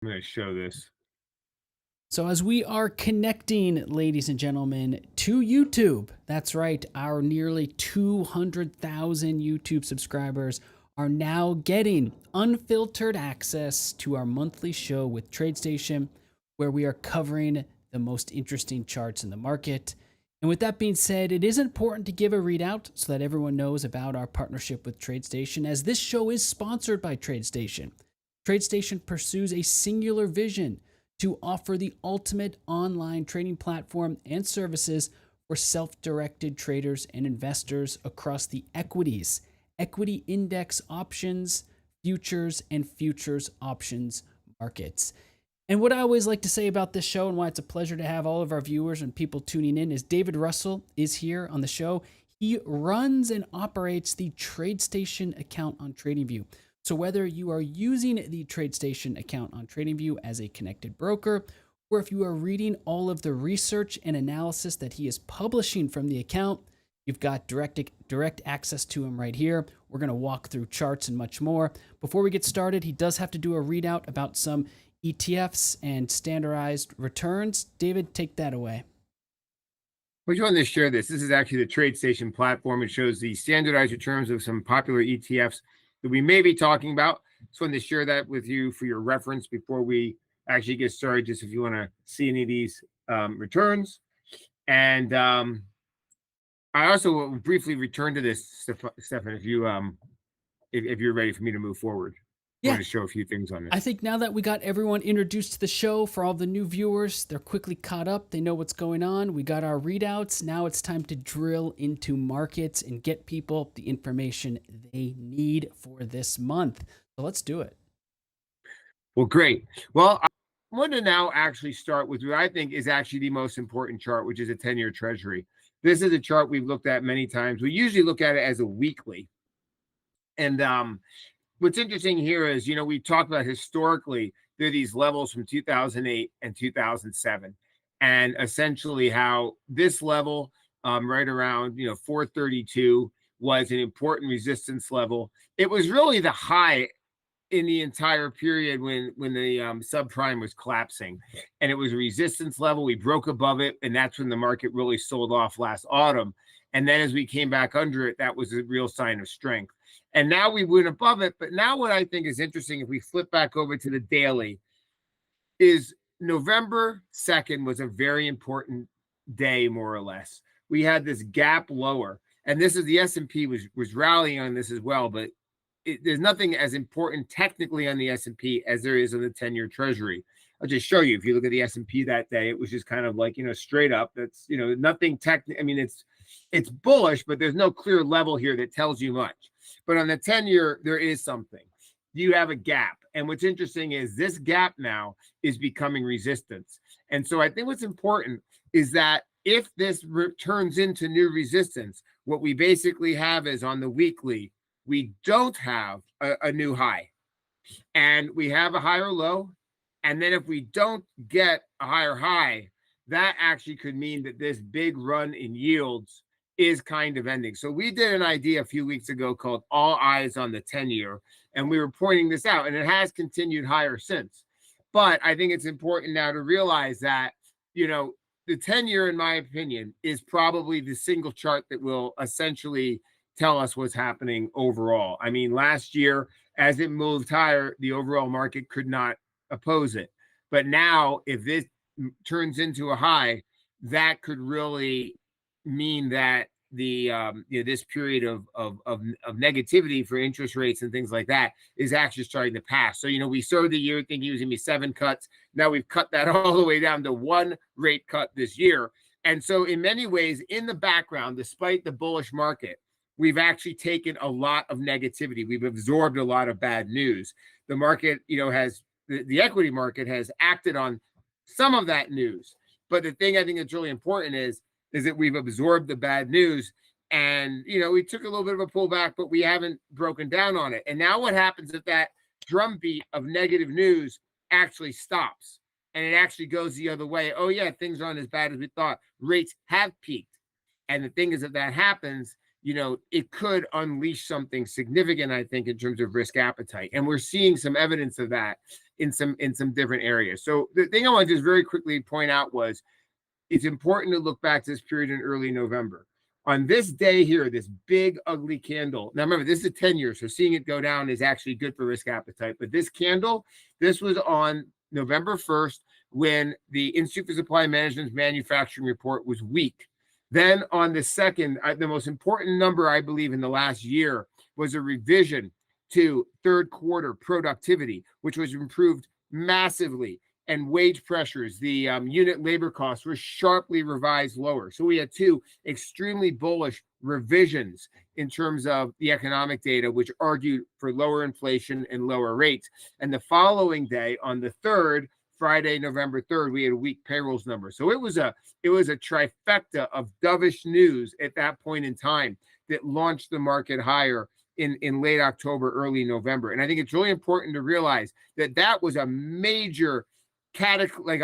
I'm going to show this. So, as we are connecting, ladies and gentlemen, to YouTube, that's right, our nearly 200,000 YouTube subscribers are now getting unfiltered access to our monthly show with TradeStation, where we are covering the most interesting charts in the market. And with that being said, it is important to give a readout so that everyone knows about our partnership with TradeStation, as this show is sponsored by TradeStation. TradeStation pursues a singular vision to offer the ultimate online trading platform and services for self-directed traders and investors across the equities, equity index options, futures, and futures options markets. And what I always like to say about this show and why it's a pleasure to have all of our viewers and people tuning in is David Russell is here on the show. He runs and operates the TradeStation account on TradingView. So whether you are using the TradeStation account on TradingView as a connected broker, or if you are reading all of the research and analysis that he is publishing from the account, you've got direct access to him right here. We're going to walk through charts and much more. Before we get started, he does have to do a readout about some ETFs and standardized returns. David, take that away. We just wanted to share this. This is actually the TradeStation platform. It shows the standardized returns of some popular ETFs that we may be talking about. Just wanted to share that with you for your reference before we actually get started, just if you want to see any of these returns. And I also will briefly return to this, Stefan, if you're ready for me to move forward. I Yeah. want to show a few things on this. I think now that we got everyone introduced to the show, for all the new viewers, they're quickly caught up. They know what's going on. We got our readouts. Now it's time to drill into markets and get people the information they need for this month. So let's do it. Well, great. Well, I want to now actually start with what I think is actually the most important chart, which is a 10-year treasury. This is a chart we've looked at many times. We usually look at it as a weekly. And what's interesting here is, we talked about historically, there are these levels from 2008 and 2007, and essentially how this level right around 432 was an important resistance level. It was really the high in the entire period when the subprime was collapsing, and it was a resistance level. We broke above it, and that's when the market really sold off last autumn. And then as we came back under it, that was a real sign of strength. And now we went above it. But now what I think is interesting, if we flip back over to the daily, is November 2nd was a very important day, more or less. We had this gap lower, and this is the S&P was rallying on this as well, but there's nothing as important technically on the S&P as there is on the 10-year treasury. I'll just show you. If you look at the S&P that day, it was just kind of like, straight up. That's, nothing technical. I mean, it's bullish, but there's no clear level here that tells you much. But on the 10-year, there is something. You have a gap. And what's interesting is this gap now is becoming resistance. And so I think what's important is that if this turns into new resistance, what we basically have is on the weekly, we don't have a new high, and we have a higher low. And then if we don't get a higher high, that actually could mean that this big run in yields is kind of ending. So we did an idea a few weeks ago called All Eyes on the 10-year, and we were pointing this out, and it has continued higher since. But I think it's important now to realize that, the 10-year, in my opinion, is probably the single chart that will essentially tell us what's happening overall. I mean, last year, as it moved higher, the overall market could not oppose it. But now, if this turns into a high, that could really mean that the this period of negativity for interest rates and things like that is actually starting to pass. So we started the year thinking it was gonna be 7 cuts. Now we've cut that all the way down to 1 rate cut this year. And so in many ways, in the background, despite the bullish market, we've actually taken a lot of negativity. We've absorbed a lot of bad news. The market, has the equity market has acted on some of that news. But the thing I think that's really important is that we've absorbed the bad news, and we took a little bit of a pullback, but we haven't broken down on it. And now what happens if that drumbeat of negative news actually stops and it actually goes the other way? Oh yeah, things aren't as bad as we thought. Rates have peaked. And the thing is, if that happens, it could unleash something significant, I think, in terms of risk appetite. And we're seeing some evidence of that in some different areas. So the thing I want to just very quickly point out was it's important to look back to this period in early November. On this day here, this big ugly candle. Now remember, this is a 10-year, so seeing it go down is actually good for risk appetite. But this candle, this was on November 1st when the Institute for Supply Management's manufacturing report was weak. Then on the 2nd, the most important number, I believe, in the last year was a revision to third quarter productivity, which was improved massively. And wage pressures, the unit labor costs were sharply revised lower. So we had two extremely bullish revisions in terms of the economic data, which argued for lower inflation and lower rates. And the following day, on the 3rd, Friday, November 3rd, we had a weak payrolls number. So it was a trifecta of dovish news at that point in time that launched the market higher in late October, early November. And I think it's really important to realize that that was a major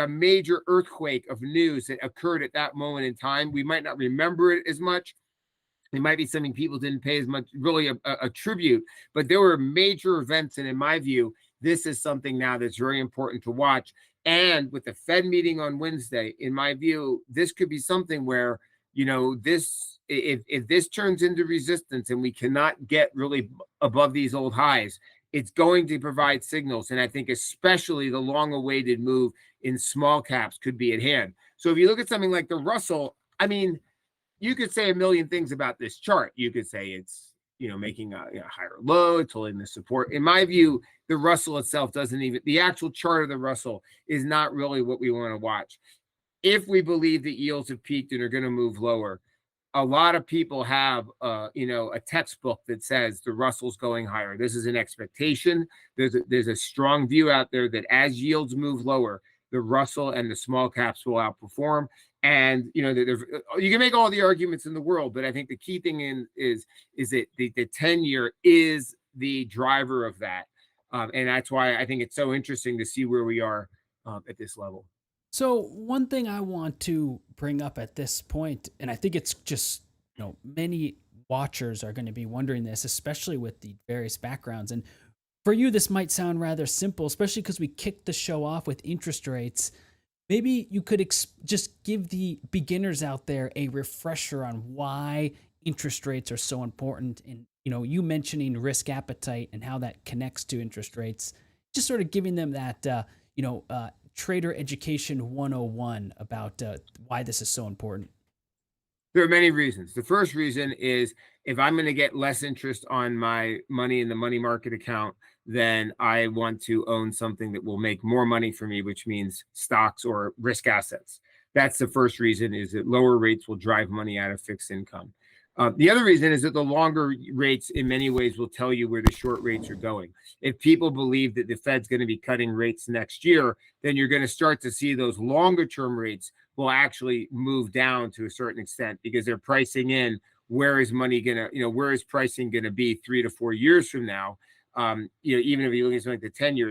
major earthquake of news that occurred at that moment in time. We might not remember it as much. It might be something people didn't pay as much really a tribute, but there were major events. And in my view, this is something now that's very important to watch. And with the Fed meeting on Wednesday, in my view, this could be something where, this, if this turns into resistance and we cannot get really above these old highs, it's going to provide signals. And I think especially the long-awaited move in small caps could be at hand. So if you look at something like the Russell, I mean, you could say a million things about this chart. You could say it's, making a higher low, it's holding the support. In my view, the Russell itself the actual chart of the Russell is not really what we want to watch. If we believe that yields have peaked and are going to move lower, a lot of people have, a textbook that says the Russell's going higher. This is an expectation. There's a strong view out there that as yields move lower, the Russell and the small caps will outperform. And, you can make all the arguments in the world, but I think the key thing is that the 10-year is the driver of that. And that's why I think it's so interesting to see where we are at this level. So one thing I want to bring up at this point, and I think it's just, many watchers are going to be wondering this, especially with the various backgrounds. And for you, this might sound rather simple, especially because we kicked the show off with interest rates. Maybe you could just give the beginners out there a refresher on why interest rates are so important. And, you mentioning risk appetite and how that connects to interest rates, just sort of giving them that, Trader Education 101 about why this is so important. There are many reasons. The first reason is if I'm going to get less interest on my money in the money market account, then I want to own something that will make more money for me, which means stocks or risk assets. That's the first reason, is that lower rates will drive money out of fixed income. The other reason is that the longer rates in many ways will tell you where the short rates are going. If people believe that the Fed's going to be cutting rates next year, then you're going to start to see those longer term rates will actually move down to a certain extent, because they're pricing in where is money going to, where is pricing going to be 3 to 4 years from now. Even if you look at something like the 10-year,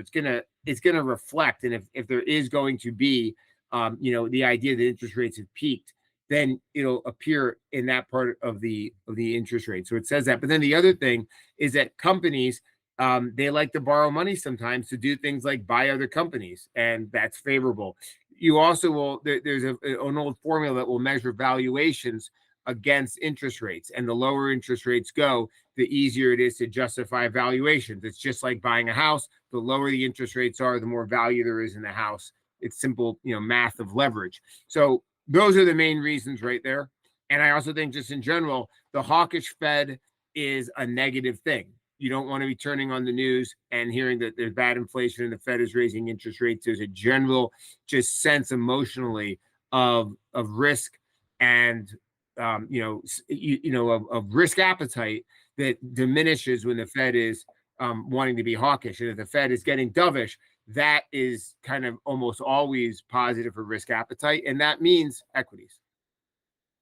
it's going to reflect. And if there is going to be, the idea that interest rates have peaked, then it'll appear in that part of the interest rate. So it says that. But then the other thing is that companies, they like to borrow money sometimes to do things like buy other companies, and that's favorable. You also will, there's an old formula that will measure valuations against interest rates, and the lower interest rates go, the easier it is to justify valuations. It's just like buying a house. The lower the interest rates are, the more value there is in the house. It's simple, math of leverage. So those are the main reasons right there. And I also think, just in general, the hawkish Fed is a negative thing. You don't want to be turning on the news and hearing that there's bad inflation and the Fed is raising interest rates. There's a general just sense emotionally of risk and of risk appetite that diminishes when the Fed is wanting to be hawkish. And if the Fed is getting dovish, that is kind of almost always positive for risk appetite, and that means equities.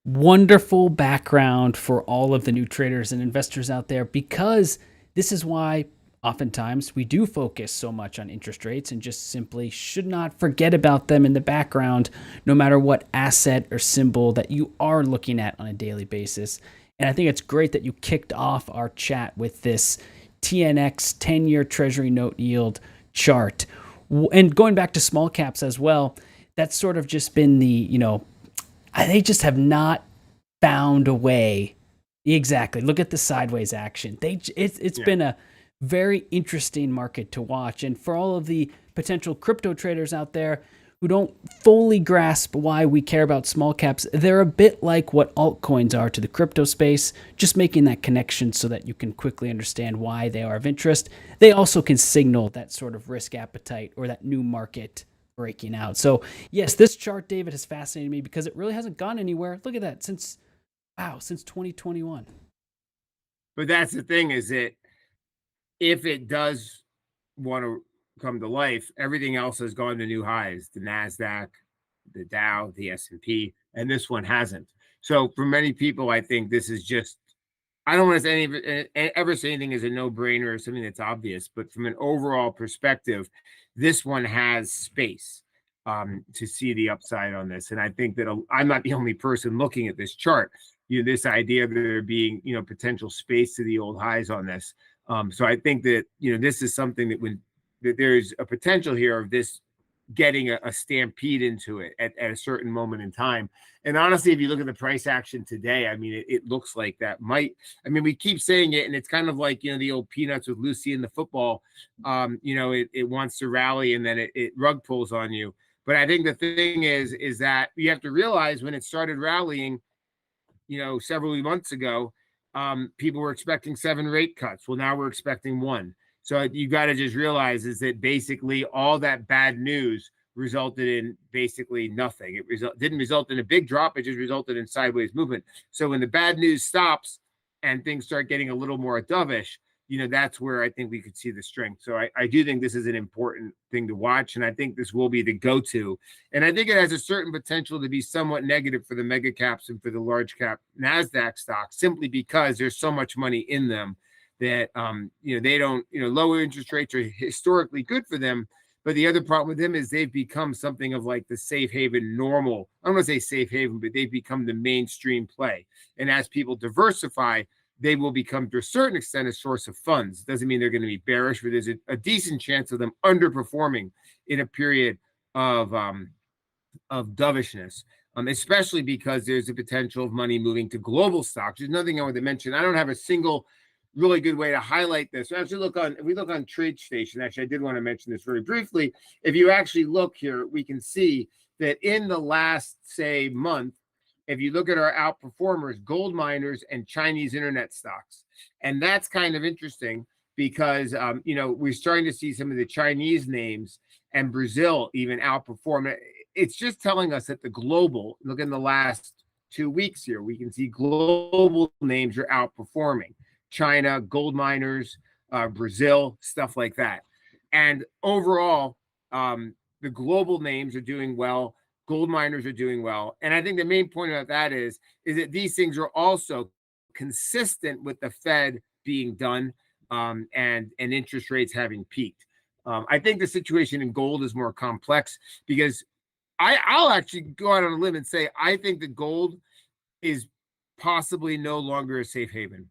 Wonderful background for all of the new traders and investors out there, because this is why oftentimes we do focus so much on interest rates and just simply should not forget about them in the background, no matter what asset or symbol that you are looking at on a daily basis. And I think it's great that you kicked off our chat with this TNX 10-year Treasury note yield chart. And going back to small caps as well, that's sort of just been they just have not found a way. Exactly. Look at the sideways action. It's been a very interesting market to watch. And for all of the potential crypto traders out there who don't fully grasp why we care about small caps, they're a bit like what altcoins are to the crypto space, just making that connection so that you can quickly understand why they are of interest. They also can signal that sort of risk appetite or that new market breaking out. So yes, this chart, David, has fascinated me because it really hasn't gone anywhere. Look at that since 2021. But that's the thing, is that if it does want to come to life, everything else has gone to new highs. The NASDAQ, the Dow, the S&P, and this one hasn't. So for many people, I think this is just, I don't want to ever say anything is a no-brainer or something that's obvious, but from an overall perspective, this one has space to see the upside on this. And I think that I'm not the only person looking at this chart. This idea of there being, potential space to the old highs on this. So I think that, this is something that there's a potential here of this getting a stampede into it at a certain moment in time. And honestly, if you look at the price action today, I mean, it looks like that we keep saying it, and it's kind of like, the old Peanuts with Lucy and the football. It wants to rally and then it rug pulls on you. But I think the thing is that you have to realize when it started rallying, several months ago, people were expecting 7 rate cuts. Well, now we're expecting 1. So you got to just realize is that basically all that bad news resulted in basically nothing. It didn't result in a big drop. It just resulted in sideways movement. So when the bad news stops and things start getting a little more dovish, that's where I think we could see the strength. So I do think this is an important thing to watch. And I think this will be the go-to. And I think it has a certain potential to be somewhat negative for the mega caps and for the large cap NASDAQ stocks, simply because there's so much money in them that, they don't, lower interest rates are historically good for them. But the other problem with them is they've become something of like the safe haven normal. I don't want to say safe haven, but they've become the mainstream play. And as people diversify, they will become, to a certain extent, a source of funds. Doesn't mean they're going to be bearish, but there's a decent chance of them underperforming in a period of dovishness, especially because there's a potential of money moving to global stocks. There's nothing I want to mention. I don't have a single really good way to highlight this. So if we look on TradeStation, actually, I did want to mention this very briefly. If you actually look here, we can see that in the last, say, month, if you look at our outperformers, gold miners and Chinese internet stocks. And that's kind of interesting because, we're starting to see some of the Chinese names and Brazil even outperform. It's just telling us that look in the last 2 weeks here, we can see global names are outperforming. China, gold miners, Brazil, stuff like that. And overall, the global names are doing well. Gold miners are doing well. And I think the main point about that is that these things are also consistent with the Fed being done and interest rates having peaked. I think the situation in gold is more complex because I'll actually go out on a limb and say I think that gold is possibly no longer a safe haven.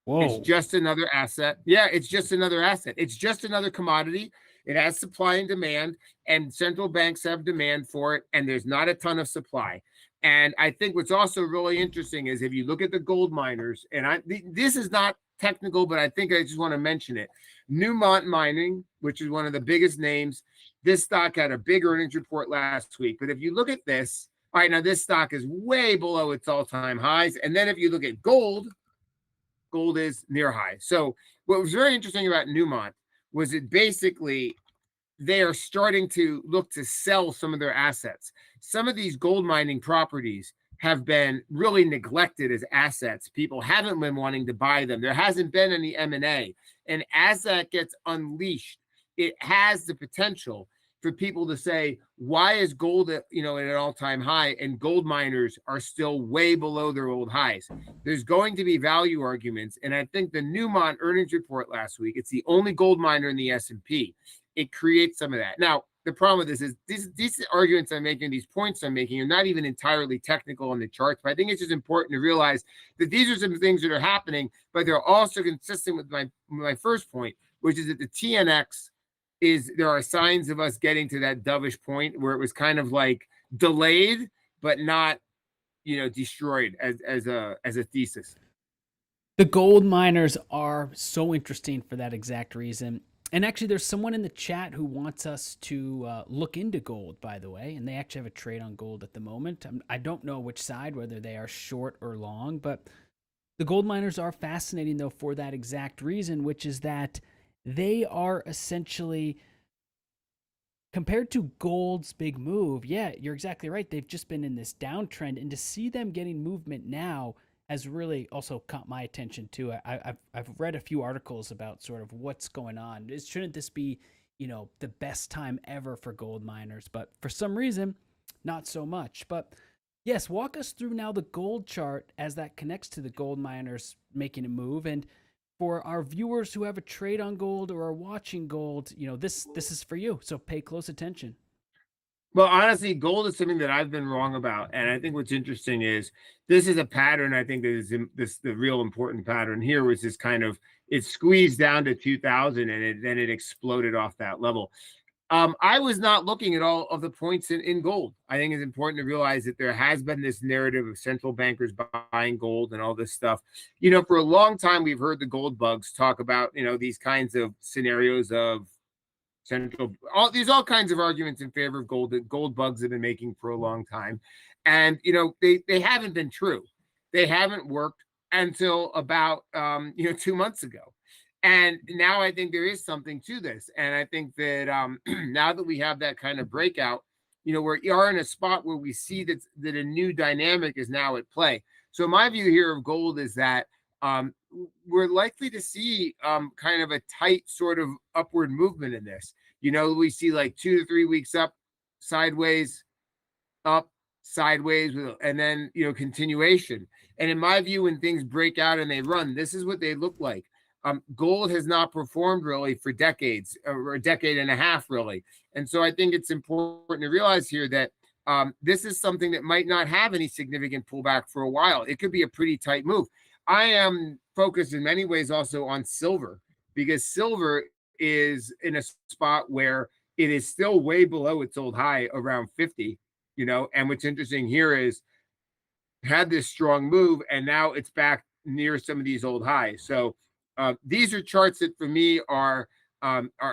Whoa. It's just another asset. Yeah, it's just another asset. It's just another commodity. It has supply and demand, and central banks have demand for it, and there's not a ton of supply. And I think what's also really interesting is if you look at the gold miners, and this is not technical, but I think I just want to mention it. Newmont Mining, which is one of the biggest names, this stock had a big earnings report last week. But if you look at this, all right, now this stock is way below its all-time highs. And then if you look at gold is near high. So what was very interesting about Newmont was it basically they are starting to look to sell some of their assets. Some of these gold mining properties have been really neglected as assets. People haven't been wanting to buy them. There hasn't been any M&A. And as that gets unleashed, it has the potential for people to say, why is gold at an all-time high and gold miners are still way below their old highs? There's going to be value arguments. And I think the Newmont earnings report last week, it's the only gold miner in the S&P. It creates some of that. Now, the problem with this is these arguments I'm making, these points I'm making are not even entirely technical on the charts, but I think it's just important to realize that these are some things that are happening, but they're also consistent with my first point, which is that the TNX is there are signs of us getting to that dovish point where it was kind of like delayed, but not, destroyed as a thesis. The gold miners are so interesting for that exact reason. And actually, there's someone in the chat who wants us to look into gold, by the way, and they actually have a trade on gold at the moment. I don't know which side, whether they are short or long, but the gold miners are fascinating, though, for that exact reason, which is that they are essentially, compared to gold's big move, yeah, you're exactly right. They've just been in this downtrend, and to see them getting movement now has really also caught my attention too. I've read a few articles about sort of what's going on. Shouldn't this be, the best time ever for gold miners? But for some reason, not so much. But yes, walk us through now the gold chart as that connects to the gold miners making a move. And for our viewers who have a trade on gold or are watching gold, this is for you. So pay close attention. Well, honestly, gold is something that I've been wrong about, and I think what's interesting is this is a pattern. I think that is this the real important pattern here was this kind of it squeezed down to 2000 and then it exploded off that level. I was not looking at all of the points in gold. I think it's important to realize that there has been this narrative of central bankers buying gold and all this stuff. For a long time, we've heard the gold bugs talk about, these kinds of scenarios of all kinds of arguments in favor of gold that gold bugs have been making for a long time. And, they haven't been true. They haven't worked until about, 2 months ago. And now I think there is something to this. And I think that now that we have that kind of breakout, we are in a spot where we see that a new dynamic is now at play. So my view here of gold is that we're likely to see kind of a tight sort of upward movement in this. We see like 2 to 3 weeks up, sideways, up, sideways, and then continuation. And in my view, when things break out and they run, this is what they look like. Gold has not performed really for decades, or a decade and a half, really. And so I think it's important to realize here that this is something that might not have any significant pullback for a while. It could be a pretty tight move. I am focused in many ways also on silver, because silver is in a spot where it is still way below its old high around 50, and what's interesting here is had this strong move and now it's back near some of these old highs. So these are charts that for me are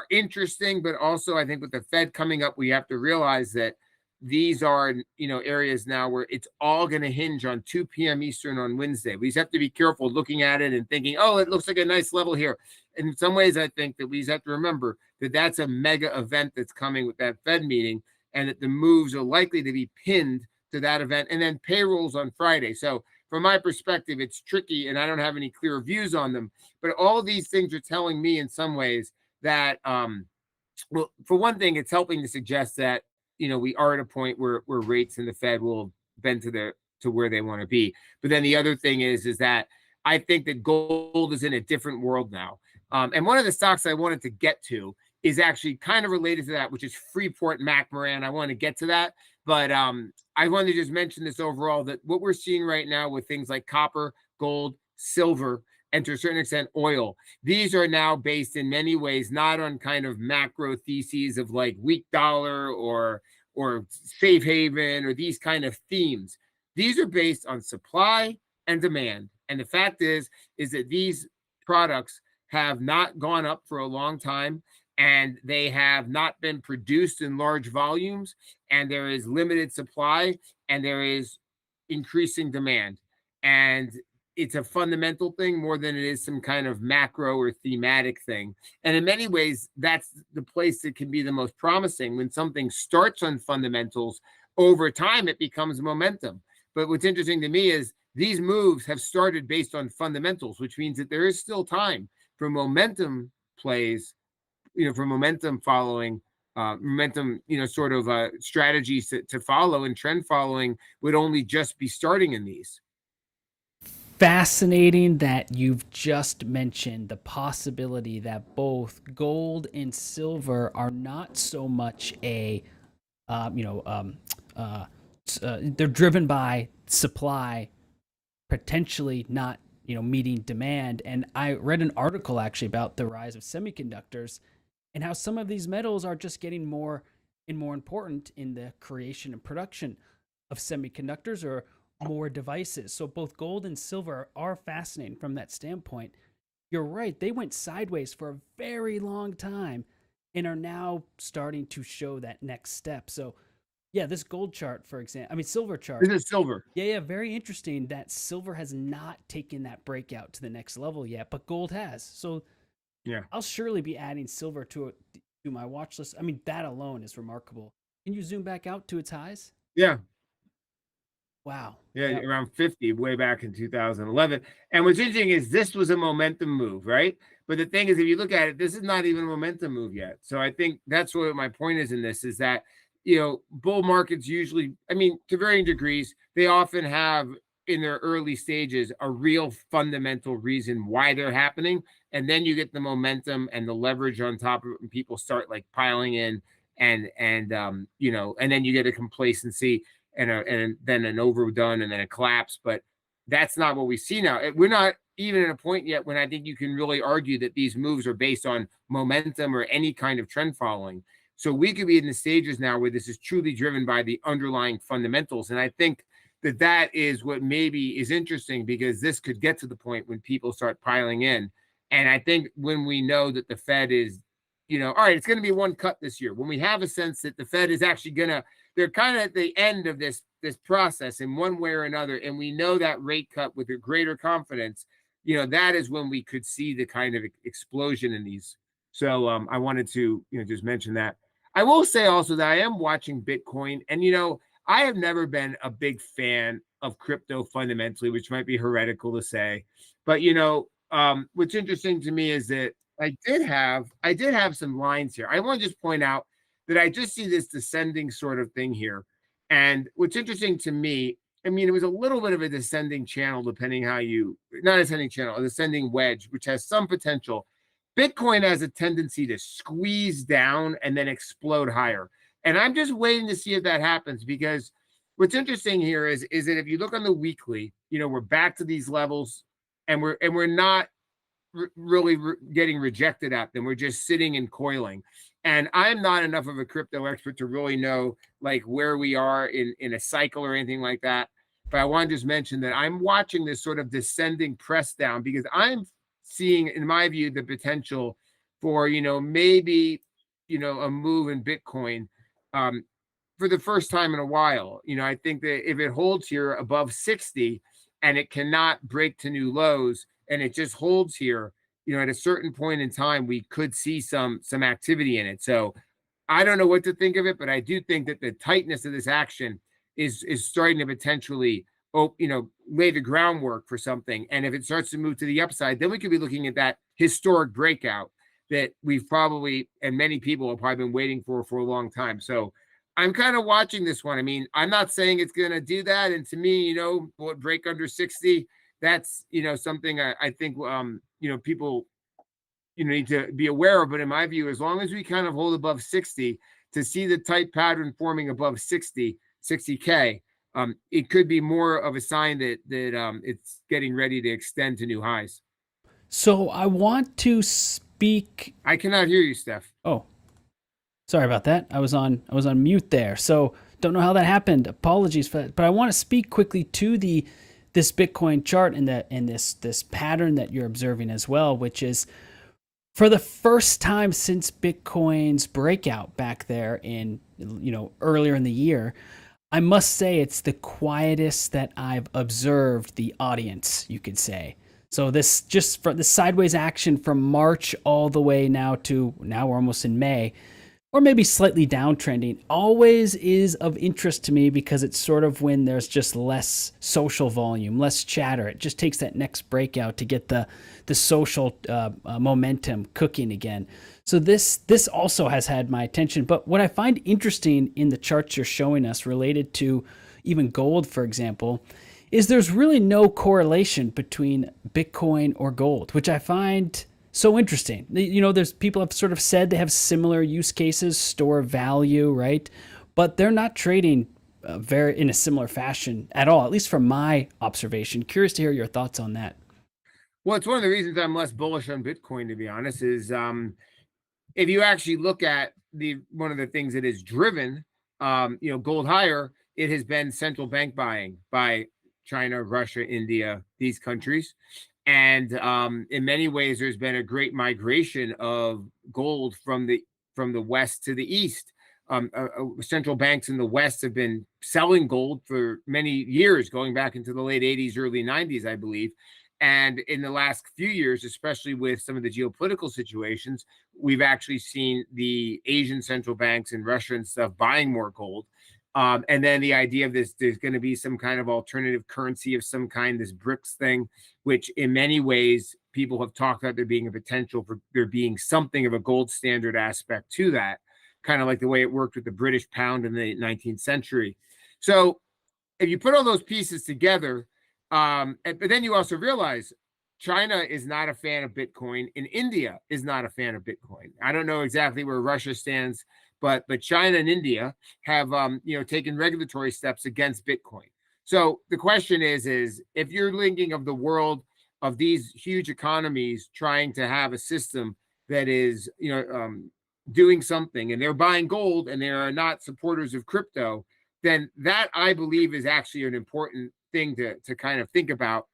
interesting, but also I think with the Fed coming up, we have to realize that these are areas now where it's all going to hinge on 2 p.m. Eastern on Wednesday. We just have to be careful looking at it and thinking, oh, it looks like a nice level here. In some ways, I think that we just have to remember that that's a mega event that's coming with that Fed meeting, and that the moves are likely to be pinned to that event, and then payrolls on Friday. So from my perspective, it's tricky and I don't have any clear views on them. But all of these things are telling me in some ways that, well, for one thing, it's helping to suggest that, we are at a point where rates in the Fed will bend to where they want to be. But then the other thing is that I think that gold is in a different world now. And one of the stocks I wanted to get to is actually kind of related to that, which is Freeport-McMoRan. I want to get to that. But I wanted to just mention this overall, that what we're seeing right now with things like copper, gold, silver, and to a certain extent oil, these are now based in many ways not on kind of macro theses of like weak dollar or safe haven or these kind of themes. These are based on supply and demand. And the fact is that these products have not gone up for a long time, and they have not been produced in large volumes, and there is limited supply, and there is increasing demand. And it's a fundamental thing more than it is some kind of macro or thematic thing. And in many ways, that's the place that can be the most promising. When something starts on fundamentals, over time, it becomes momentum. But what's interesting to me is these moves have started based on fundamentals, which means that there is still time for momentum plays, for momentum following, momentum, sort of strategies to follow, and trend following would only just be starting in these. Fascinating that you've just mentioned the possibility that both gold and silver are not so much they're driven by supply, potentially not meeting demand. And I read an article actually about the rise of semiconductors, and how some of these metals are just getting more and more important in the creation and production of semiconductors or more devices. So both gold and silver are fascinating from that standpoint. You're right, they went sideways for a very long time and are now starting to show that next step. So yeah, this gold chart, for example, I mean silver chart. This is silver. Yeah, very interesting that silver has not taken that breakout to the next level yet, but gold has. So Yeah. I'll surely be adding silver to my watch list. I mean, that alone is remarkable. Can you zoom back out to its highs? Yeah. Wow. Yeah, Yep. around 50 way back in 2011. And what's interesting is this was a momentum move, right? But the thing is, if you look at it, this is not even a momentum move yet. So I think that's what my point is in this is that, bull markets usually, I mean, to varying degrees, they often have in their early stages a real fundamental reason why they're happening. And then you get the momentum and the leverage on top of it, and people start like piling in and then you get a complacency and then an overdone and then a collapse. But that's not what we see now. We're not even at a point yet when I think you can really argue that these moves are based on momentum or any kind of trend following. So we could be in the stages now where this is truly driven by the underlying fundamentals. And I think that is what maybe is interesting, because this could get to the point when people start piling in. And I think when we know that the Fed is, all right, it's going to be one cut this year, when we have a sense that the Fed is actually going to, they're kind of at the end of this process in one way or another, and we know that rate cut with a greater confidence, that is when we could see the kind of explosion in these. So I wanted to just mention that. I will say also that I am watching Bitcoin, and I have never been a big fan of crypto fundamentally, which might be heretical to say, but what's interesting to me is that I did have some lines here. I want to just point out that I just see this descending sort of thing here. And what's interesting to me, I mean, it was a little bit of a descending channel, depending how not a descending channel, a descending wedge, which has some potential. Bitcoin has a tendency to squeeze down and then explode higher. And I'm just waiting to see if that happens, because what's interesting here is that if you look on the weekly, we're back to these levels, and we're not really getting rejected at them. We're just sitting and coiling. And I'm not enough of a crypto expert to really know like where we are in a cycle or anything like that. But I want to just mention that I'm watching this sort of descending press down, because I'm seeing, in my view, the potential for, maybe, a move in Bitcoin for the first time in a while. I think that if it holds here above 60 and it cannot break to new lows, and it just holds here, at a certain point in time, we could see some activity in it. So I don't know what to think of it, but I do think that the tightness of this action is starting to potentially, lay the groundwork for something. And if it starts to move to the upside, then we could be looking at that historic breakout that we've probably, and many people have probably been waiting for a long time. So I'm kind of watching this one. I mean, I'm not saying it's going to do that. And to me, will it break under 60? That's, something I think, people, need to be aware of. But in my view, as long as we kind of hold above 60, to see the tight pattern forming above 60K, it could be more of a sign that it's getting ready to extend to new highs. So I want to speak. I cannot hear you, Steph. Oh, sorry about that. I was on mute there. So don't know how that happened. Apologies for that. But I want to speak quickly to this Bitcoin chart and this pattern that you're observing as well, which is for the first time since Bitcoin's breakout back there in earlier in the year, I must say it's the quietest that I've observed the audience, you could say. So this just for the sideways action from March all the way now we're almost in May, or maybe slightly downtrending, always is of interest to me, because it's sort of when there's just less social volume, less chatter. It just takes that next breakout to get the social momentum cooking again. So this also has had my attention. But what I find interesting in the charts you're showing us related to even gold, for example, is there's really no correlation between Bitcoin or gold, which I find so interesting. There's people have sort of said they have similar use cases, store value, right? But they're not trading very in a similar fashion at all, at least from my observation. Curious to hear your thoughts on that. Well, it's one of the reasons I'm less bullish on Bitcoin, to be honest, is if you actually look at one of the things that has driven gold higher, it has been central bank buying by China, Russia, India, these countries. And in many ways, there's been a great migration of gold from the west to the east. Central banks in the west have been selling gold for many years, going back into the late 80s, early 90s, I believe. And in the last few years, especially with some of the geopolitical situations, we've actually seen the Asian central banks and Russia and stuff buying more gold. And then the idea of this, there's going to be some kind of alternative currency of some kind, this BRICS thing, which in many ways people have talked about there being a potential for there being something of a gold standard aspect to that, kind of like the way it worked with the British pound in the 19th century. So if you put all those pieces together, but then you also realize China is not a fan of Bitcoin, and India is not a fan of Bitcoin. I don't know exactly where Russia stands, but China and India have taken regulatory steps against Bitcoin. So the question is if you're thinking of the world of these huge economies trying to have a system that is doing something, and they're buying gold and they are not supporters of crypto, then that I believe is actually an important thing to kind of think about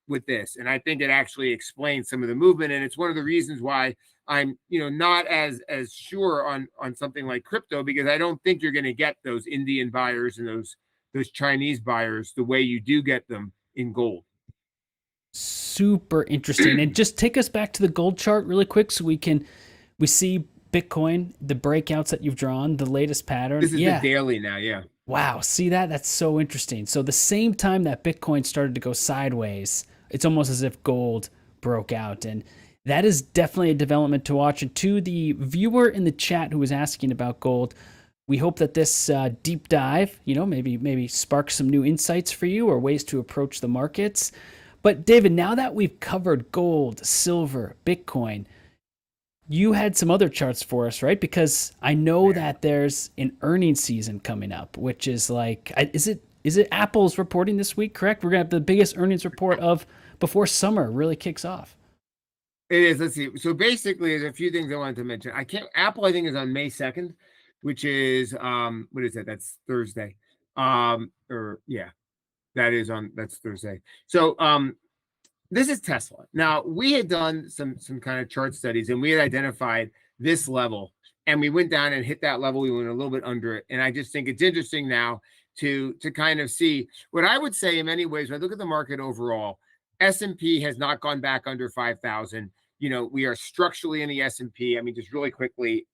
with this. And I think it actually explains some of the movement. And it's one of the reasons why I'm not as sure on something like crypto, because I don't think you're going to get those Indian buyers and those Chinese buyers the way you do get them in gold. Super interesting. And just take us back to the gold chart really quick so we see Bitcoin, the breakouts that you've drawn, the latest pattern. This is the daily now, yeah. Wow, see that? That's so interesting. So the same time that Bitcoin started to go sideways, it's almost as if gold broke out. And that is definitely a development to watch. And to the viewer in the chat who was asking about gold, we hope that this deep dive, maybe sparks some new insights for you or ways to approach the markets. But David, now that we've covered gold, silver, Bitcoin, you had some other charts for us, right? Because I know that there's an earnings season coming up, which is like, is it Apple's reporting this week, correct? We're going to have the biggest earnings report of before summer really kicks off. It is. Let's see. So basically, there's a few things I wanted to mention. Apple, I think, is on May 2nd, which is, what is that? That's Thursday. That's Thursday. So, this is Tesla. Now, we had done some kind of chart studies, and we had identified this level, and we went down and hit that level. We went a little bit under it, and I just think it's interesting now to kind of see what I would say in many ways. When I look at the market overall, S&P has not gone back under 5,000. We are structurally in the S&P. I mean, just really quickly,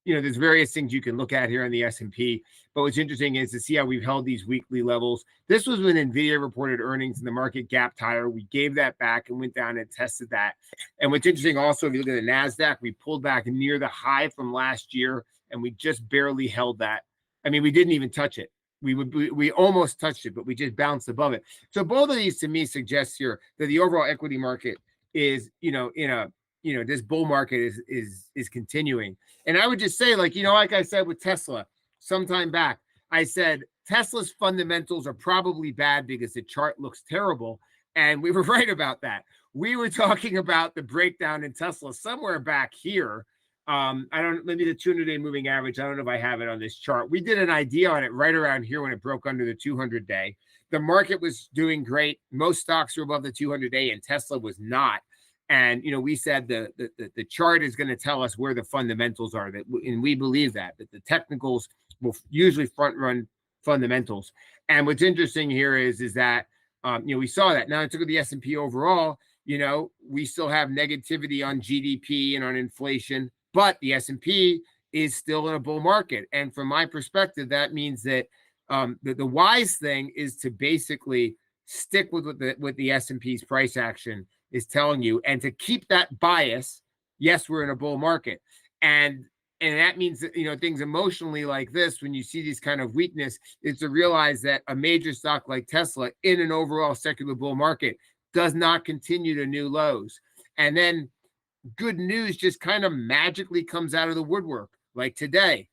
there's various things you can look at here on the S&P, but what's interesting is to see how we've held these weekly levels. This was when NVIDIA reported earnings and the market gapped higher. We gave that back and went down and tested that. And what's interesting also, if you look at the NASDAQ, we pulled back near the high from last year, and we just barely held that. I mean, we didn't even touch it. We almost touched it, but we just bounced above it. So both of these to me suggest here that the overall equity market is, this bull market is continuing. And I would just say, like I said with Tesla sometime back, I said Tesla's fundamentals are probably bad because the chart looks terrible. And we were right about that. We were talking about the breakdown in Tesla somewhere back here. Maybe the 200-day moving average. I don't know if I have it on this chart. We did an idea on it right around here when it broke under the 200-day. The market was doing great. Most stocks were above the 200-day, and Tesla was not. And we said the chart is going to tell us where the fundamentals are. And we believe that the technicals will usually front run fundamentals. And what's interesting here is that we saw that. Now, I took the S&P overall. We still have negativity on GDP and on inflation, but the S&P is still in a bull market. And from my perspective, that means that the wise thing is to basically stick with what the S&P's price action is telling you, and to keep that bias. Yes, we're in a bull market, and that means that things emotionally like this, when you see these kind of weakness, is to realize that a major stock like Tesla in an overall secular bull market does not continue to new lows. And then good news just kind of magically comes out of the woodwork. Like today,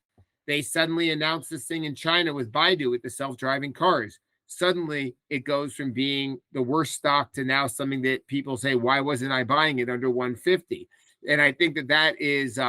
they suddenly announced this thing in China with Baidu with the self-driving cars. Suddenly it goes from being the worst stock to now something that people say, why wasn't I buying it under 150? And I think that is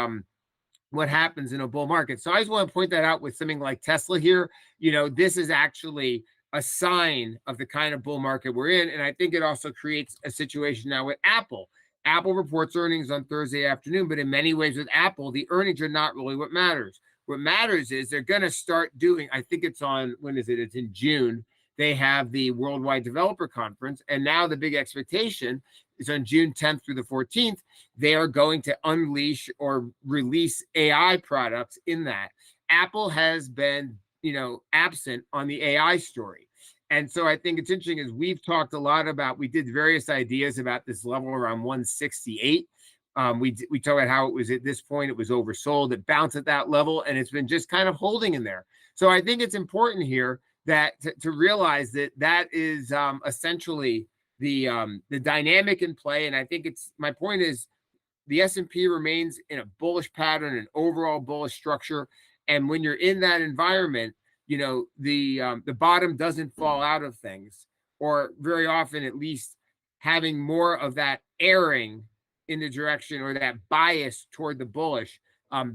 what happens in a bull market. So I just want to point that out with something like Tesla here. This is actually a sign of the kind of bull market we're in. And I think it also creates a situation now with Apple. Apple reports earnings on Thursday afternoon, but in many ways with Apple, the earnings are not really what matters. What matters is they're going to start doing, I think it's on, when is it? It's in June. They have the Worldwide Developer Conference. And now the big expectation is on June 10th through the 14th, they are going to unleash or release AI products in that. Apple has been, absent on the AI story. And so I think it's interesting is we've talked a lot about, we did various ideas about this level around 168. We talked about how it was at this point, it was oversold, it bounced at that level, and it's been just kind of holding in there. So I think it's important here that to realize that is essentially the dynamic in play. And I think my point is the S&P remains in a bullish pattern, an overall bullish structure. And when you're in that environment, the bottom doesn't fall out of things, or very often at least having more of that airing in the direction or that bias toward the bullish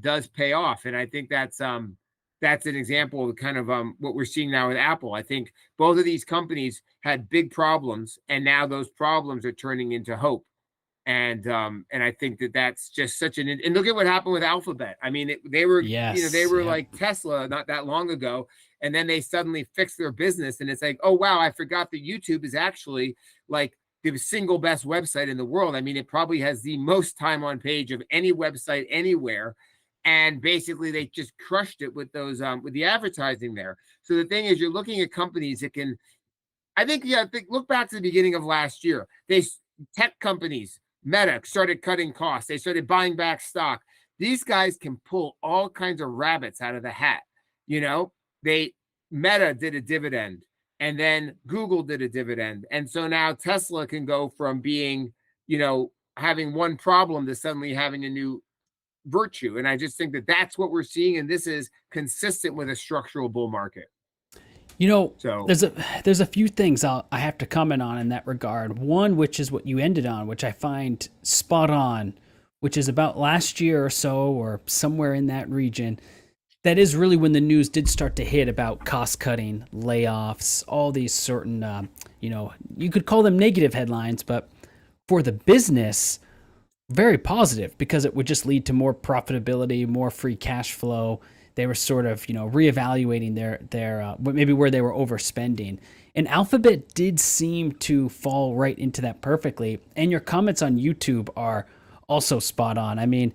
does pay off. And I think that's an example of kind of what we're seeing now with Apple. I think both of these companies had big problems, and now those problems are turning into hope. And I think that's just such and look at what happened with Alphabet. I mean, they were like Tesla not that long ago, and then they suddenly fixed their business, and it's like, oh wow, I forgot that YouTube is actually like the single best website in the world. I mean, it probably has the most time on page of any website anywhere. And basically they just crushed it with those with the advertising there. So the thing is, you're looking at companies that can, I think look back to the beginning of last year. Tech companies, Meta, started cutting costs. They started buying back stock. These guys can pull all kinds of rabbits out of the hat. Meta did a dividend, and then Google did a dividend. And so now Tesla can go from being, having one problem to suddenly having a new virtue. And I just think that's what we're seeing. And this is consistent with a structural bull market. So there's a few things I have to comment on in that regard. One, which is what you ended on, which I find spot on, which is about last year or so, or somewhere in that region. That is really when the news did start to hit about cost cutting, layoffs, all these certain, you could call them negative headlines, but for the business, very positive, because it would just lead to more profitability, more free cash flow. They were sort of, reevaluating their maybe where they were overspending. And Alphabet did seem to fall right into that perfectly. And your comments on YouTube are also spot on. I mean,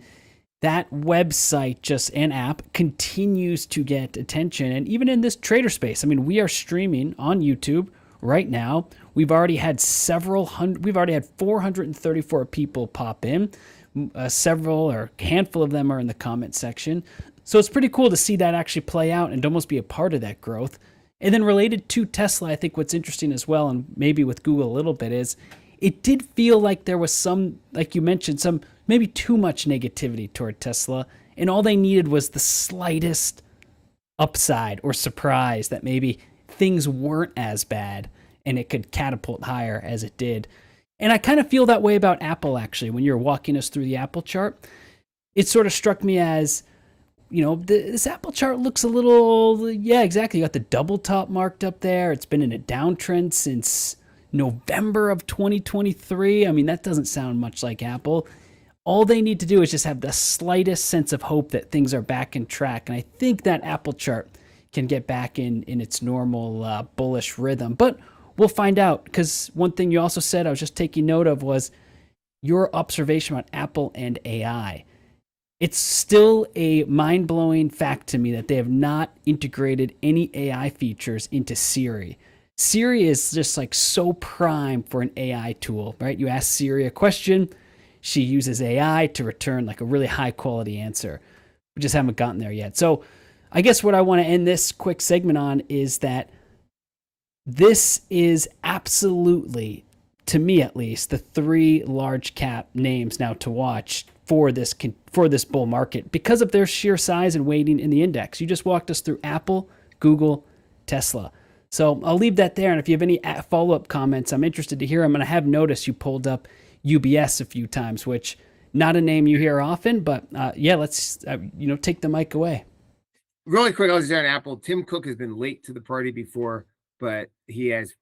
that website and app continues to get attention. And even in this trader space, I mean, we are streaming on YouTube right now. We've already had 434 people pop in. Several or a handful of them are in the comment section. So it's pretty cool to see that actually play out and almost be a part of that growth. And then related to Tesla, I think what's interesting as well, and maybe with Google a little bit, is it did feel like there was some, like you mentioned, some maybe too much negativity toward Tesla. And all they needed was the slightest upside or surprise that maybe things weren't as bad and it could catapult higher as it did. And I kind of feel that way about Apple, actually. When you're walking us through the Apple chart, it sort of struck me as, this Apple chart looks a little, yeah, exactly. You got the double top marked up there. It's been in a downtrend since November of 2023. I mean, that doesn't sound much like Apple. All they need to do is just have the slightest sense of hope that things are back in track. And I think that Apple chart can get back in its normal bullish rhythm. But we'll find out, because one thing you also said, I was just taking note of, was your observation on Apple and AI. It's still a mind-blowing fact to me that they have not integrated any AI features into Siri. Siri is just like so prime for an AI tool, right? You ask Siri a question, she uses AI to return like a really high-quality answer. We just haven't gotten there yet. So I guess what I want to end this quick segment on is that this is absolutely, to me at least, the three large cap names now to watch for this bull market because of their sheer size and weighting in the index. You just walked us through Apple, Google, Tesla. So I'll leave that there. And if you have any follow-up comments, I'm interested to hear them. And I have noticed you pulled up UBS a few times, which not a name you hear often, but yeah, let's take the mic away. Really quick, I was on Apple. Tim Cook has been late to the party before, but he has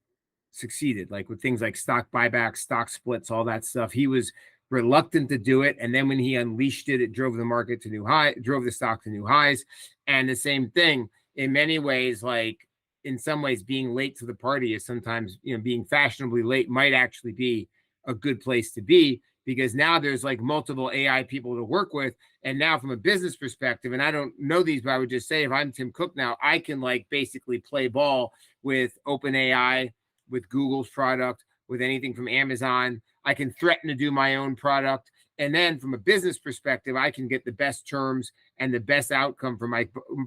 succeeded, like with things like stock buybacks, stock splits, all that stuff. He was reluctant to do it, and then when he unleashed it, it drove the market to new high, drove the stock to new highs. And the same thing in many ways, like in some ways, being late to the party is sometimes, being fashionably late might actually be a good place to be, because now there's like multiple AI people to work with. And now from a business perspective, and I don't know these, but I would just say if I'm Tim Cook now, I can like basically play ball with OpenAI, with Google's product, with anything from Amazon. I can threaten to do my own product. And then from a business perspective, I can get the best terms and the best outcome for